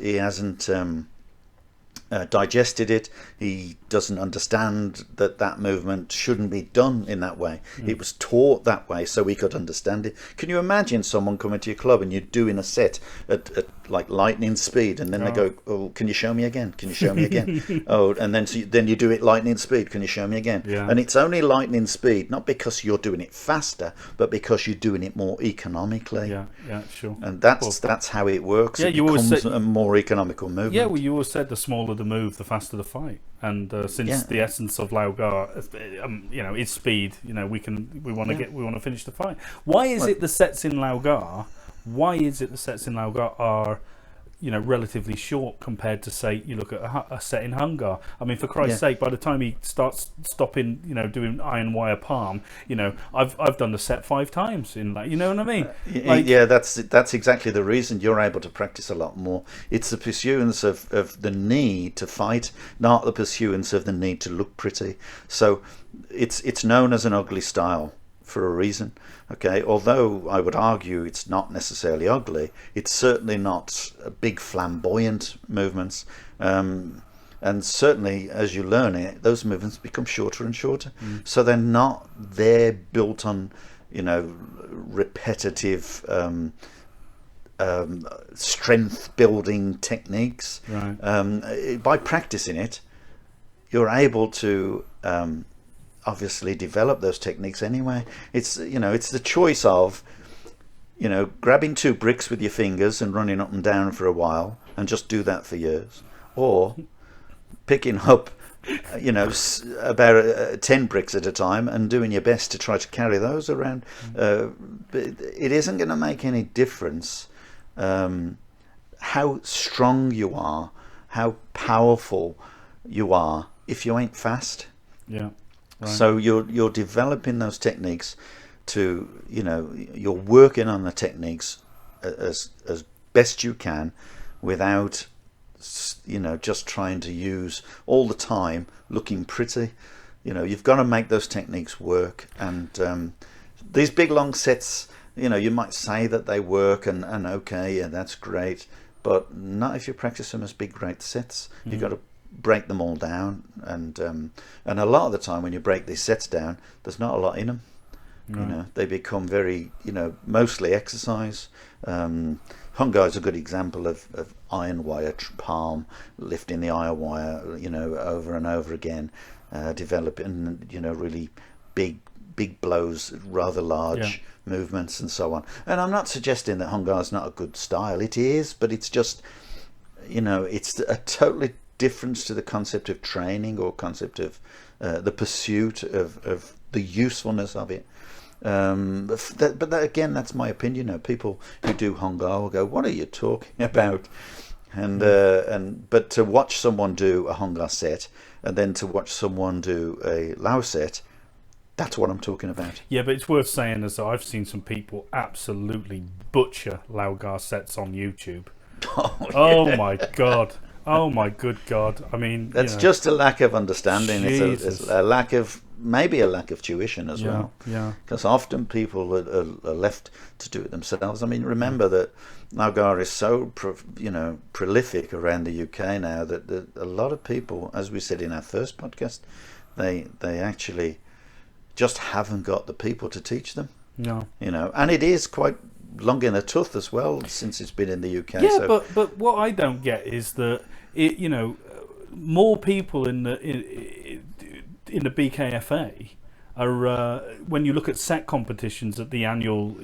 digested it. He doesn't understand that movement shouldn't be done in that way. It was taught that way so he could understand it. Can you imagine someone coming to your club and you're doing a set at like lightning speed, and then they go, "Oh, can you show me again? Can you show me again?" Oh, and then you do it lightning speed. Can you show me again? And it's only lightning speed, not because you're doing it faster, but because you're doing it more economically. Yeah, sure. And that's how it works. Yeah, it you always becomes say, a more economical movement. Yeah, well, you always said the smaller the move, the faster the fight. And since the essence of Lau Gar, is speed. We want to finish the fight. Why is it the sets in Lau Gar? Why is it the sets in Lau Gar are, relatively short compared to, say, you look at a set in Hungar? I mean, for Christ's sake, by the time he starts stopping, doing iron wire palm, I've done the set 5 times in that. You know what I mean? That's exactly the reason you're able to practice a lot more. It's the pursuance of the need to fight, not the pursuance of the need to look pretty. So it's known as an ugly style for a reason. Okay, although I would argue it's not necessarily ugly, it's certainly not big flamboyant movements, and certainly as you learn it, those movements become shorter and shorter. So they're built on repetitive strength building techniques. By practicing it, you're able to obviously develop those techniques anyway. It's the choice of grabbing 2 bricks with your fingers and running up and down for a while and just do that for years, or picking up about 10 bricks at a time and doing your best to try to carry those around. But it isn't going to make any difference how strong you are, how powerful you are, if you ain't fast. Right. So you're developing those techniques to, you're working on the techniques as best you can without, just trying to use all the time looking pretty. You've got to make those techniques work. And these big long sets, you might say that they work and okay, yeah, that's great, but not if you practice them as big, great sets. You've got to break them all down, and a lot of the time when you break these sets down, there's not a lot in them. They become very mostly exercise. Hungar is a good example of iron wire palm, lifting the iron wire over and over again, developing really big blows, rather large movements and so on. And I'm not suggesting that Hungar is not a good style. It is, but it's just it's a totally difference to the concept of training or concept of the pursuit of the usefulness of it. But again, that's my opinion. People who do Hungar will go, "What are you talking about?" But to watch someone do a Hungar set and then to watch someone do a Lau set, that's what I'm talking about. Yeah, but it's worth saying as I've seen some people absolutely butcher Lau Gar sets on YouTube. Oh my God. Oh my good God! I mean, that's just a lack of understanding. It's a lack of tuition as well. Yeah. Because often people are left to do it themselves. I mean, remember that Lau Gar is so prolific around the UK now that a lot of people, as we said in our first podcast, they actually just haven't got the people to teach them. No. And it is quite long in the tooth as well since it's been in the UK. Yeah, so. but what I don't get is that more people in the BKFA are when you look at set competitions at the annual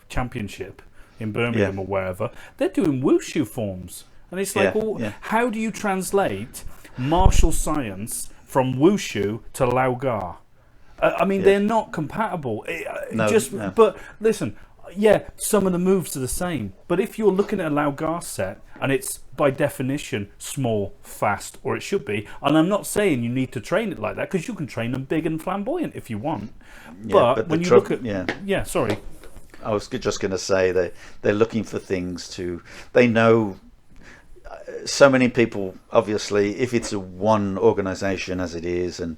championship in Birmingham or wherever, they're doing wushu forms, and it's like, how do you translate martial science from wushu to Lau Gar? I mean, they're not compatible. No. But listen, Yeah, some of the moves are the same. But if you're looking at a Lau Gar set, and it's by definition small, fast, or it should be, and I'm not saying you need to train it like that, because you can train them big and flamboyant if you want. But when you look at... Yeah, sorry. I was just going to say they're looking for things to... They know... So many people, obviously, if it's a one organisation as it is, and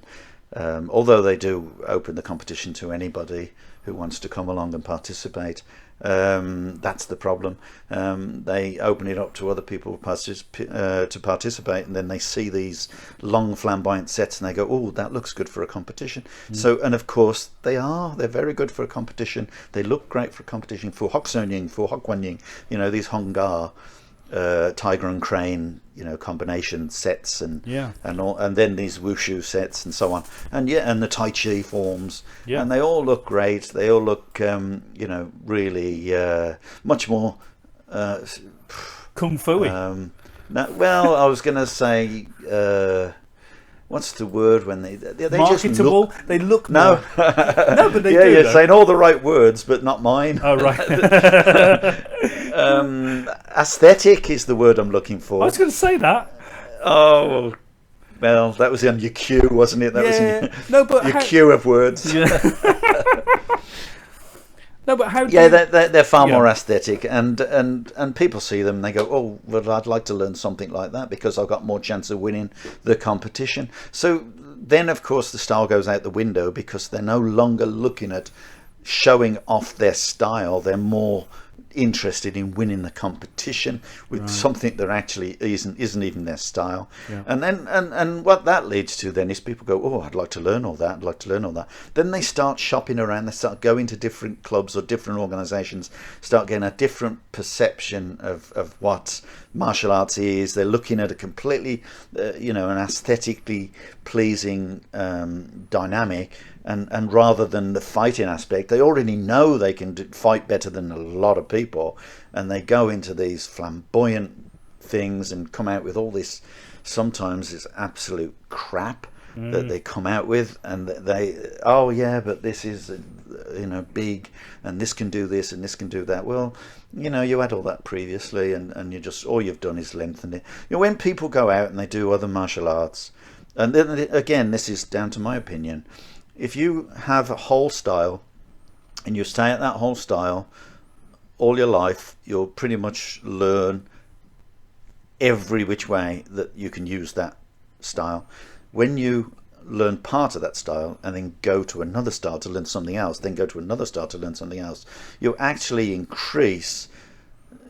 although they do open the competition to anybody who wants to come along and participate, that's the problem. They open it up to other people to participate, and then they see these long flamboyant sets and they go, oh, that looks good for a competition. So, and of course they're very good for a competition. They look great for a competition, for Hoksonying, for Hokwanying, these Hung Gar, tiger and crane, combination sets, and all, and then these wushu sets and so on, and the tai chi forms, and they all look great. They all look, really much more kung fu-y. Well, I was going to say, what's the word when they marketable? Just look, they look no, no, but they do. You're saying all the right words, but not mine. Oh, right. Aesthetic is the word I'm looking for. I was going to say that. Oh, well, that was on your cue, wasn't it? That was in your queue of words. Yeah. No, but how? They're far more aesthetic, and people see them and they go, oh, well, I'd like to learn something like that because I've got more chance of winning the competition. So then, of course, the style goes out the window because they're no longer looking at showing off their style. They're more interested in winning the competition with something that actually isn't even their style. And then and what that leads to then is people go, oh, I'd like to learn all that. Then they start shopping around, they start going to different clubs or different organizations, start getting a different perception of what martial arts is. They're looking at a completely an aesthetically pleasing dynamic. And rather than the fighting aspect, they already know they can fight better than a lot of people, and they go into these flamboyant things and come out with all this, sometimes it's absolute crap that they come out with, and but this is big, and this can do this and this can do that. Well, you had all that previously, and you just, all you've done is lengthen it. When people go out and they do other martial arts, and then again, this is down to my opinion, if you have a whole style and you stay at that whole style all your life, you'll pretty much learn every which way that you can use that style. When you learn part of that style and then go to another style to learn something else, then go to another style to learn something else, you actually increase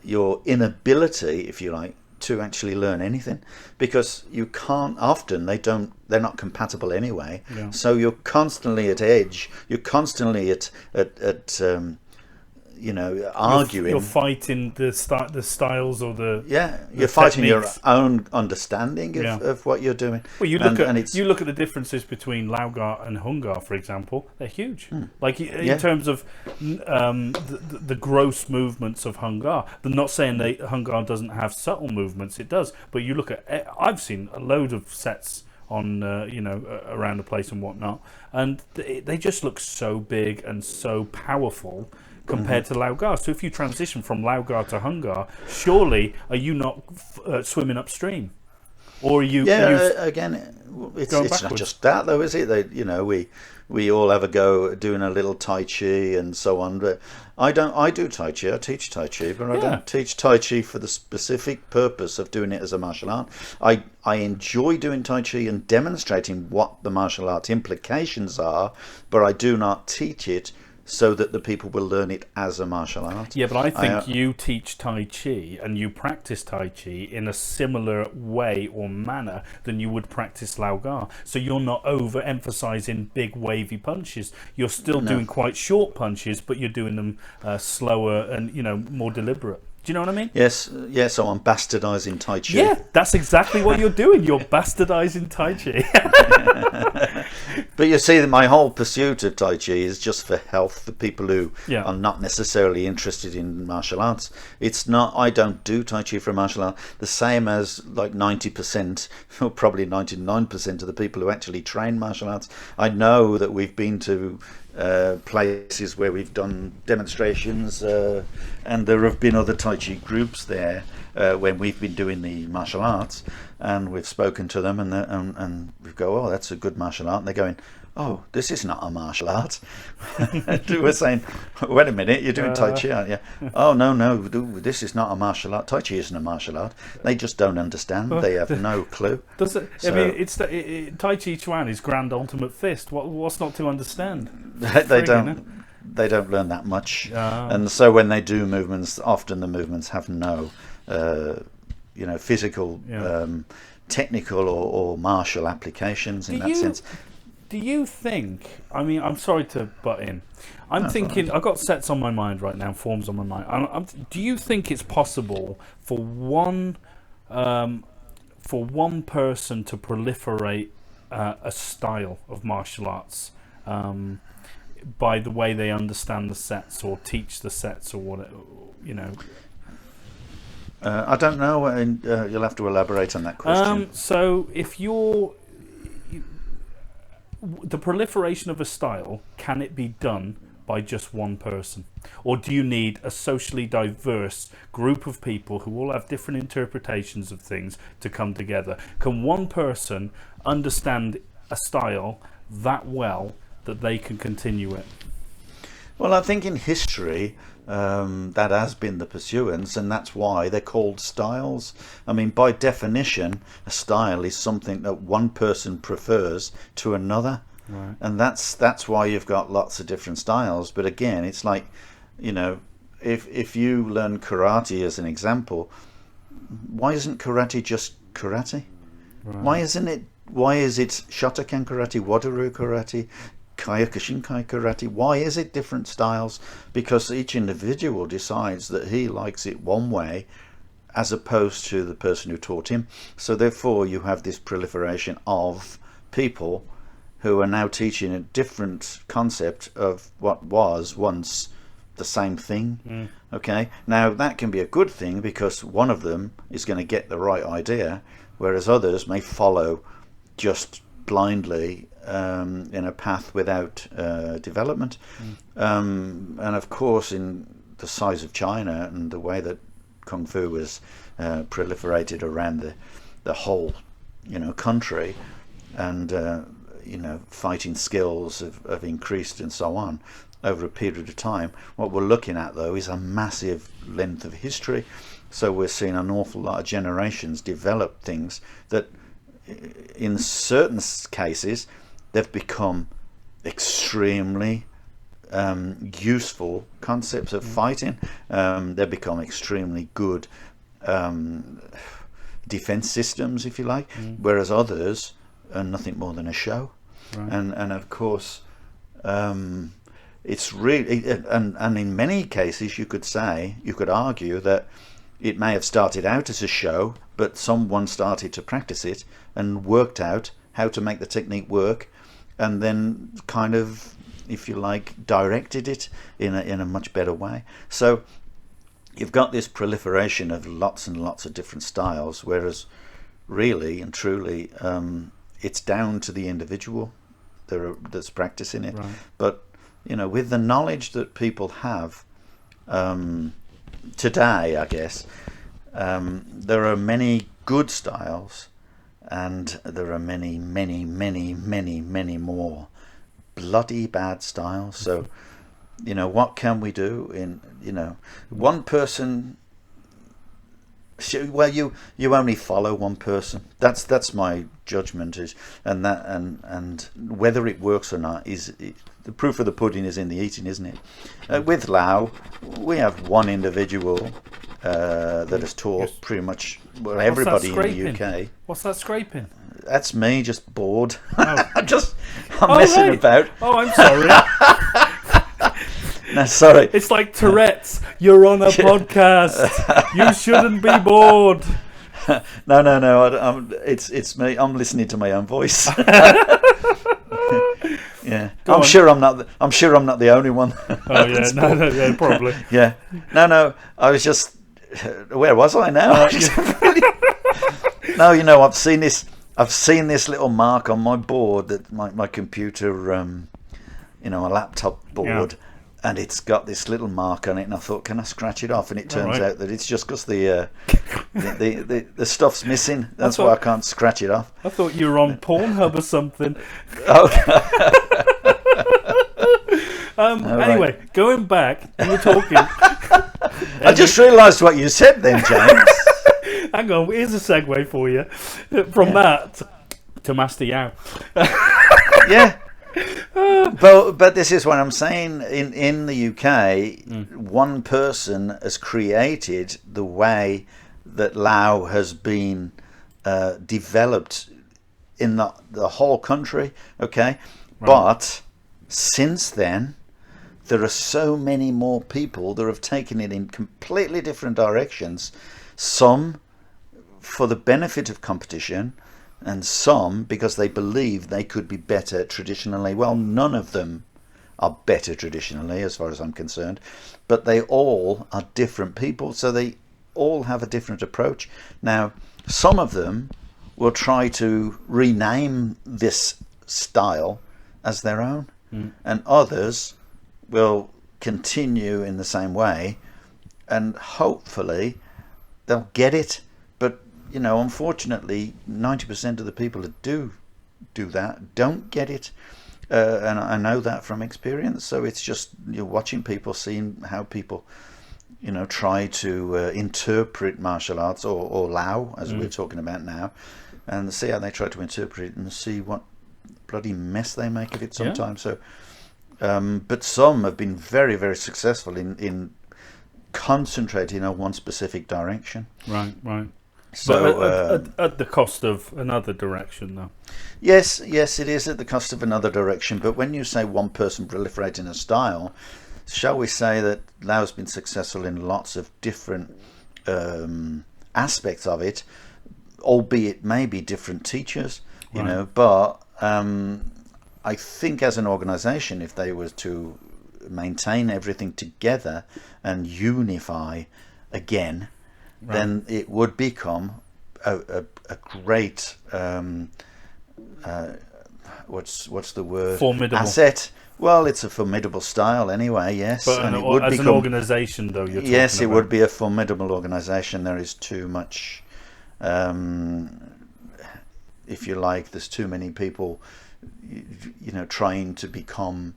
your inability, if you like, to actually learn anything, because you can't, often they're not compatible anyway. So you're constantly at edge, you're constantly at arguing. You're fighting the styles or you're fighting your own understanding of what you're doing. Well, you look at the differences between Lau Gar and Hung Gar, for example. They're huge. Like in terms of the gross movements of Hung Gar. They're not saying that Hung Gar doesn't have subtle movements. It does. But you look at, I've seen a load of sets on around the place and whatnot, and they just look so big and so powerful compared to Lau Gar. So if you transition from Lau Gar to Hung Gar, surely are you not swimming upstream, or are you? Again, it's not just that though, is it? We all have a go at doing a little Tai Chi and so on, but I do Tai Chi. I teach Tai Chi, but I don't teach Tai Chi for the specific purpose of doing it as a martial art. I enjoy doing Tai Chi and demonstrating what the martial art implications are, but I do not teach it so that the people will learn it as a martial art. Yeah, but I think you teach Tai Chi and you practice Tai Chi in a similar way or manner than you would practice Lau Gar. So you're not overemphasizing big wavy punches. You're still doing quite short punches, but you're doing them slower and more deliberate. Do you know what I mean? Yes. So I'm bastardizing Tai Chi. Yeah, that's exactly what you're doing. You're bastardizing Tai Chi. But you see, my whole pursuit of Tai Chi is just for health, for people who Yeah. are not necessarily interested in martial arts. It's not, I don't do Tai Chi for martial art, the same as like 90%, or probably 99% of the people who actually train martial arts. I know that we've been to places where we've done demonstrations, and there have been other Tai Chi groups there when we've been doing the martial arts, and we've spoken to them, and we go, oh, that's a good martial art, and they're going, oh, this is not a martial art. We're saying, wait a minute, you're doing Tai Chi, aren't you? Oh, no, this is not a martial art. Tai Chi isn't a martial art. They just don't understand. They have no clue. Does it? So- I mean, it's Tai Chi Chuan is Grand Ultimate Fist. What's not to understand? They don't learn that much, and so when they do movements, often the movements have no physical, technical or martial applications in that sense. Do you think? I mean, I'm sorry to butt in. I'm thinking. I've got sets on my mind right now, forms on my mind. Do you think it's possible for one person to proliferate a style of martial arts by the way they understand the sets or teach the sets or whatever? I don't know. You'll have to elaborate on that question. So if the proliferation of a style, can it be done by just one person? Or do you need a socially diverse group of people who all have different interpretations of things to come together? Can one person understand a style that well that they can continue it? Well, I think in history that has been the pursuance, and that's why they're called styles. I mean, by definition, a style is something that one person prefers to another, right. And that's why you've got lots of different styles. But again, it's like, if you learn karate as an example, why isn't karate just karate? Right. Why is it Shotokan karate, Wadaru karate, Kyokushinkai karate? Why is it different styles? Because each individual decides that he likes it one way as opposed to the person who taught him. So therefore you have this proliferation of people who are now teaching a different concept of what was once the same thing. Okay, now that can be a good thing because one of them is going to get the right idea, whereas others may follow just blindly in a path without development. And of course, in the size of China and the way that Kung Fu was proliferated around the whole country, and fighting skills have increased and so on over a period of time. What we're looking at though is a massive length of history, so we're seeing an awful lot of generations develop things that in certain cases they've become extremely useful concepts of fighting. They've become extremely good defense systems, if you like, whereas others are nothing more than a show. Right. And of course it's really, and in many cases you could argue that it may have started out as a show, but someone started to practice it and worked out how to make the technique work, and then kind of, if you like, directed it in a much better way. So you've got this proliferation of lots and lots of different styles, whereas really and truly it's down to the individual that's practicing it. Right. But with the knowledge that people have today, I guess there are many good styles, and there are many, many, many, many, many more bloody bad styles. So what can we do in one person? Well, you only follow one person. That's my judgment, and whether it works or not is the proof of the pudding is in the eating, isn't it? With Lau, we have one individual that has taught pretty much everybody in the UK. What's that scraping? That's me, just bored. Oh. I'm messing about. Oh, I'm sorry. No, sorry. It's like Tourette's. You're on a podcast. You shouldn't be bored. No. It's me. I'm listening to my own voice. I'm sure I'm not. I'm sure I'm not the only one. Oh yeah, no, probably. Yeah. No. I was just. Where was I now? No, you know, I've seen this little mark on my board, that my computer, you know, a laptop board, and it's got this little mark on it, and I thought, can I scratch it off? And it turns out that it's just because the stuff's missing. That's why I can't scratch it off. I thought you were on Pornhub or something. Anyway, going back, you were talking. I just realised what you said then, James. Hang on, here's a segue for you. From that to Master Yao. Yeah. But this is what I'm saying. In the UK, one person has created the way that Lau has been developed in the whole country. Okay, right. But since then, there are so many more people that have taken it in completely different directions. Some for the benefit of competition, and some because they believe they could be better traditionally. Well, none of them are better traditionally as far as I'm concerned, but they all are different people, so they all have a different approach. Now, some of them will try to rename this style as their own, and others will continue in the same way, and hopefully they'll get it. But you know, unfortunately, 90% of the people that do that don't get it, and I know that from experience. So it's just, you're watching people, seeing how people, you know, try to interpret martial arts or Lau, as we're talking about now, and see how they try to interpret it, and see what bloody mess they make of it sometimes. So, but some have been very, very successful in concentrating on one specific direction. Right. So, but at the cost of another direction, though. Yes, it is at the cost of another direction. But when you say one person proliferating a style, shall we say that Lau's been successful in lots of different aspects of it, albeit maybe different teachers, you know. But I think as an organisation, if they were to maintain everything together and unify again, then it would become a great what's the word? Formidable asset. Well, it's a formidable style anyway. Yes, but and it would as become, an organisation, though, you're talking yes, it about. would be a formidable organisation. There is too much, if you like, there's too many people, you know, trying to become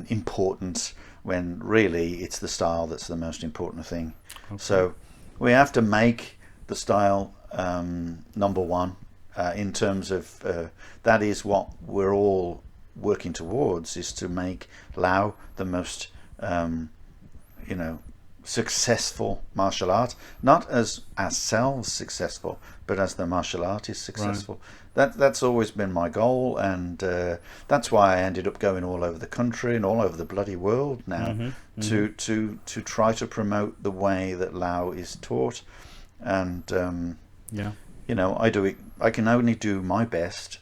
important, when really it's the style that's the most important thing. Okay. So we have to make the style number one, in terms of that is what we're all working towards, is to make Lau the most you know, successful martial art, not as ourselves successful, but as the martial art is successful. That's always been my goal, and that's why I ended up going all over the country and all over the bloody world now, to try to promote the way that Lau is taught. And you know, I can only do my best.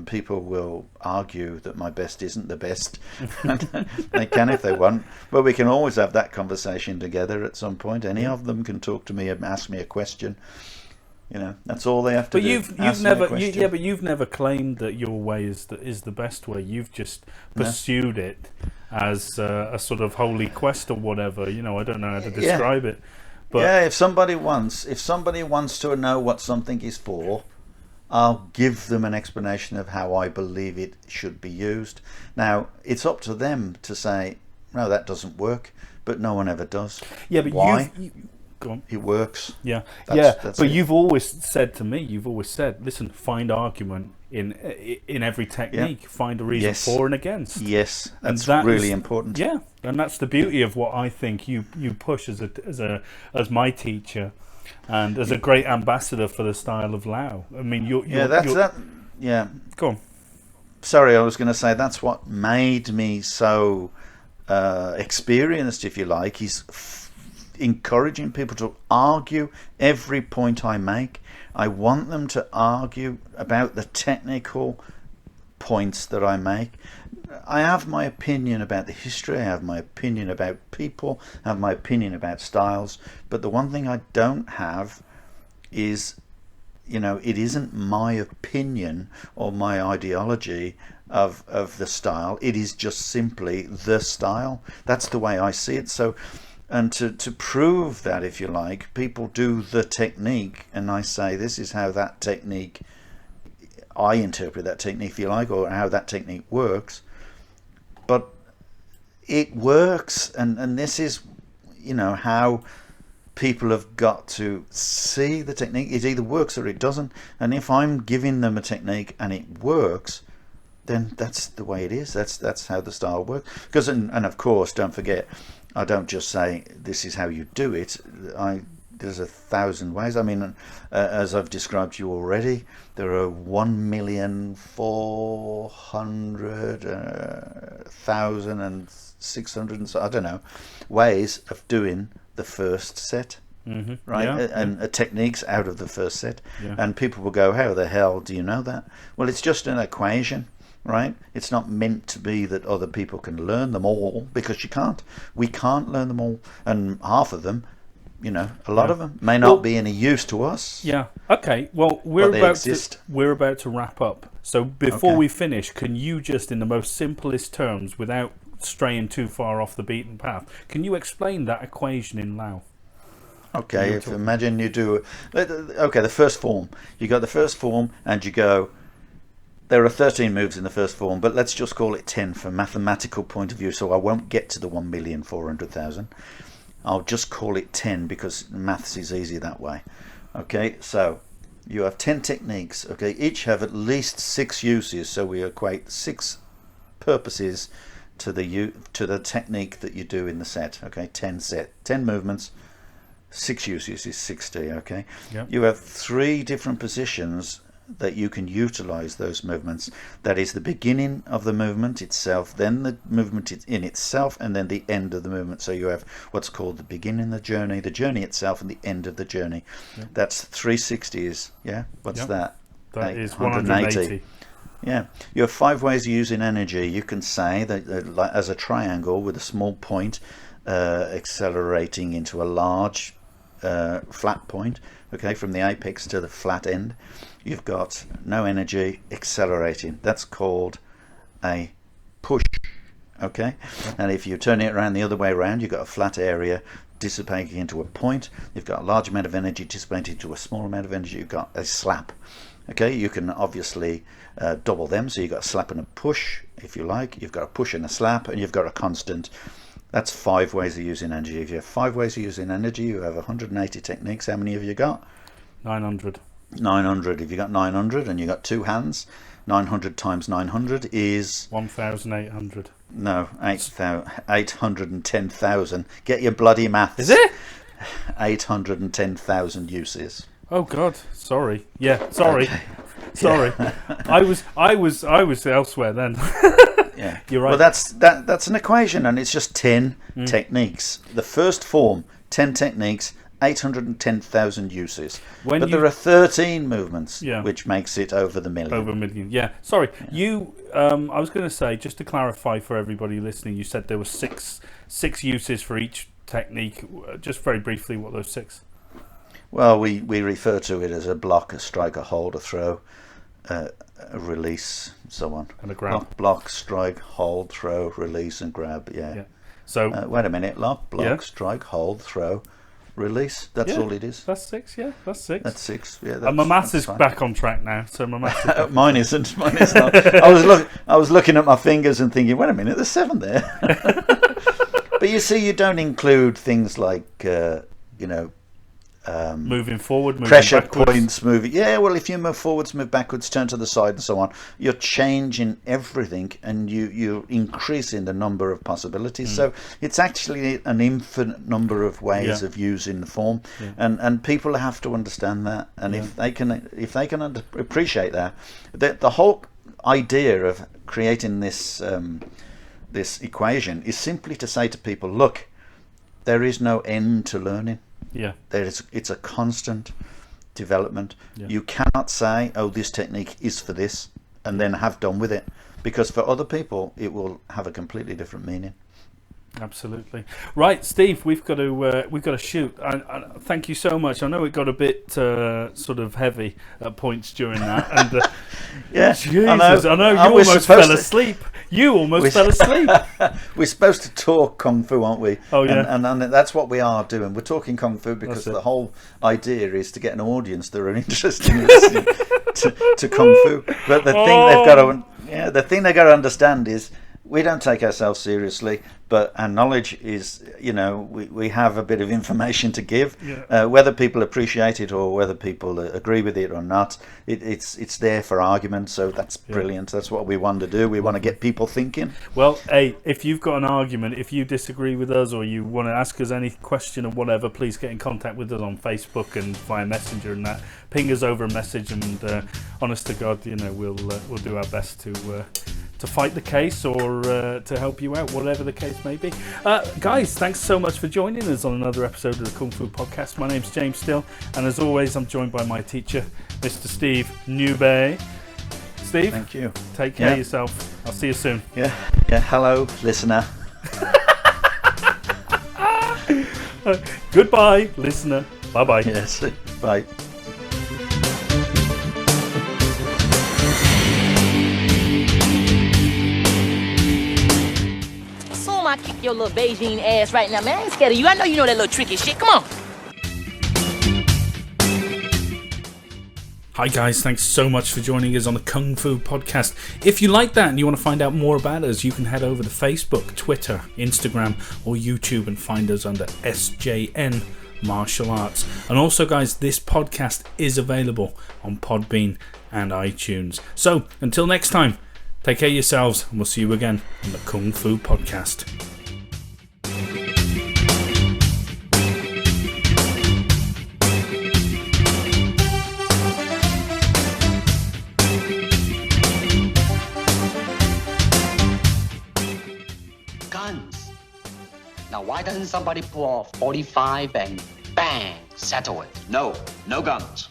People will argue that my best isn't the best. They can if they want, but we can always have that conversation together at some point. Any of them can talk to me and ask me a question. You know, that's all they have to do. But you've never claimed that your way is the best way. You've just pursued it as a sort of holy quest or whatever. You know, I don't know how to describe it. But yeah, if somebody wants to know what something is for, I'll give them an explanation of how I believe it should be used. Now, it's up to them to say, no, that doesn't work, but no one ever does. Yeah, but why? Go on. It works. That's but it. You've always said to me, listen, find argument in every technique. Find a reason for and against. Yes, that's really important. Yeah, and that's the beauty of what I think you push as my teacher, and as a great ambassador for the style of Lau. I mean, you're Yeah. Go on. Sorry, I was going to say that's what made me so experienced, if you like, is encouraging people to argue every point I make. I want them to argue about the technical points that I make. I have my opinion about the history, I have my opinion about people, I have my opinion about styles, but the one thing I don't have is, it isn't my opinion or my ideology of the style. It is just simply the style. That's the way I see it. So, and to prove that, if you like, people do the technique, and I say this is how that technique, I interpret that technique, if you like, or how that technique works. But it works, and this is, how people have got to see the technique. It either works or it doesn't. And if I'm giving them a technique and it works, then that's the way it is. That's how the style works. Because and of course, don't forget, I don't just say this is how you do it. There's 1,000 ways. I mean, as I've described to you already, there are 1,400,600 and so, I don't know, ways of doing the first set. Right? Yeah, and techniques out of the first set. And people will go, how the hell do you know that? Well, it's just an equation. Right? It's not meant to be that other people can learn them all, because you can't. We can't learn them all, and half of them, a lot of them may not be any use to us. Yeah. Okay. Well, we're about to wrap up. So before we finish, can you just, in the most simplest terms, without straying too far off the beaten path, can you explain that equation in Lau? Okay. Imagine you do. The first form. You got the first form, and you go. There are 13 moves in the first form, but let's just call it 10 from mathematical point of view, so I won't get to the 1,400,000. I'll just call it 10 because maths is easy that way. Okay, so you have 10 techniques. Okay, each have at least 6 uses, so we equate 6 purposes to the technique that you do in the set. Okay, 10 movements, 6 uses is 60. Okay, yep. You have 3 different positions that you can utilize those movements. That is the beginning of the movement itself, then the movement in itself, and then the end of the movement. So you have what's called the beginning of the journey itself, and the end of the journey. Yep. That's 360s. Yeah, what's that? That is 180. Yeah, you have 5 ways of using energy. You can say that as a triangle with a small point accelerating into a large flat point. Okay, from the apex to the flat end, you've got no energy accelerating. That's called a push. Okay, and if you turn it around the other way around, you've got a flat area dissipating into a point. You've got a large amount of energy dissipating into a small amount of energy. You've got a slap. Okay, you can obviously double them. So you've got a slap and a push, if you like. You've got a push and a slap, and you've got a constant. That's 5 ways of using energy. If you have 5 ways of using energy, you have 180 techniques. How many have you got? 900. 900. If you got 900 and you got 2 hands, 900 times 900 is 1,800. No, 810,000. Get your bloody maths. Is it 810,000 uses? Oh God, sorry. Yeah, sorry. Okay. Sorry. Yeah. I was elsewhere then. Yeah, you're right. Well, that's an equation, and it's just 10 techniques. The first form, 10 techniques, 810,000 uses. But there are 13 movements, which makes it over the million. Over a million, yeah. Sorry, you. I was going to say, just to clarify for everybody listening, you said there were six uses for each technique. Just very briefly, what those 6? Well, we refer to it as a block, a strike, a hold, a throw, a release, so on. And a grab. Block, strike, hold, throw, release, and grab. Yeah. So wait a minute. Block, strike, hold, throw, release. That's all it is. That's 6. Yeah, that's 6. That's 6. Yeah. And my maths is back on track now. So my maths. Is Mine isn't. Mine is not. I was looking at my fingers and thinking, wait a minute, there's 7 there. But you see, you don't include things like moving forward, moving pressure backwards. points, moving. Yeah, well, if you move forwards, move backwards, turn to the side, and so on, you're changing everything, and you're increasing the number of possibilities. So it's actually an infinite number of ways of using the form, and people have to understand that. And if they can appreciate that, the whole idea of creating this this equation is simply to say to people, look, there is no end to learning. Yeah, it's a constant development. Yeah. You cannot say, oh, this technique is for this, and then have done with it, because for other people it will have a completely different meaning. Absolutely. Right, Steve, we've got to shoot. I thank you so much. I know it got a bit sort of heavy at points during that, and yeah, Jesus, I know you almost fell asleep. You almost fell asleep. We're supposed to talk kung fu, aren't we? Oh yeah, and that's what we are doing. We're talking kung fu because the whole idea is to get an audience that are interested in listening to kung fu. But the thing they've got to understand is, we don't take ourselves seriously, but our knowledge is, we have a bit of information to give. Yeah. Whether people appreciate it or whether people agree with it or not, it's there for argument. So that's brilliant. That's what we want to do. We want to get people thinking. Well, hey, if you've got an argument, if you disagree with us, or you want to ask us any question or whatever, please get in contact with us on Facebook and via Messenger and that. Ping us over a message, and honest to God, we'll do our best to fight the case or to help you out, whatever the case may be. Guys, thanks so much for joining us on another episode of the Kung Fu Podcast. My name's James Still, and as always, I'm joined by my teacher, Mr. Steve Newbay. Steve, thank you. Take care of yourself. I'll see you soon. Yeah. Hello, listener. Goodbye, listener. Bye-bye. Yes, bye. I kick your little Beijing ass right now, man. I ain't scared of you. I know you know that little tricky shit. Come on. Hi guys, thanks so much for joining us on the Kung Fu Podcast. If you like that and you want to find out more about us, you can head over to Facebook, Twitter, Instagram or YouTube and find us under SJN Martial Arts. And also guys, this podcast is available on Podbean and iTunes. So until next time, take care of yourselves, and we'll see you again on the Kung Fu Podcast. Guns. Now, why doesn't somebody pull off 45 and bang, settle it? No guns.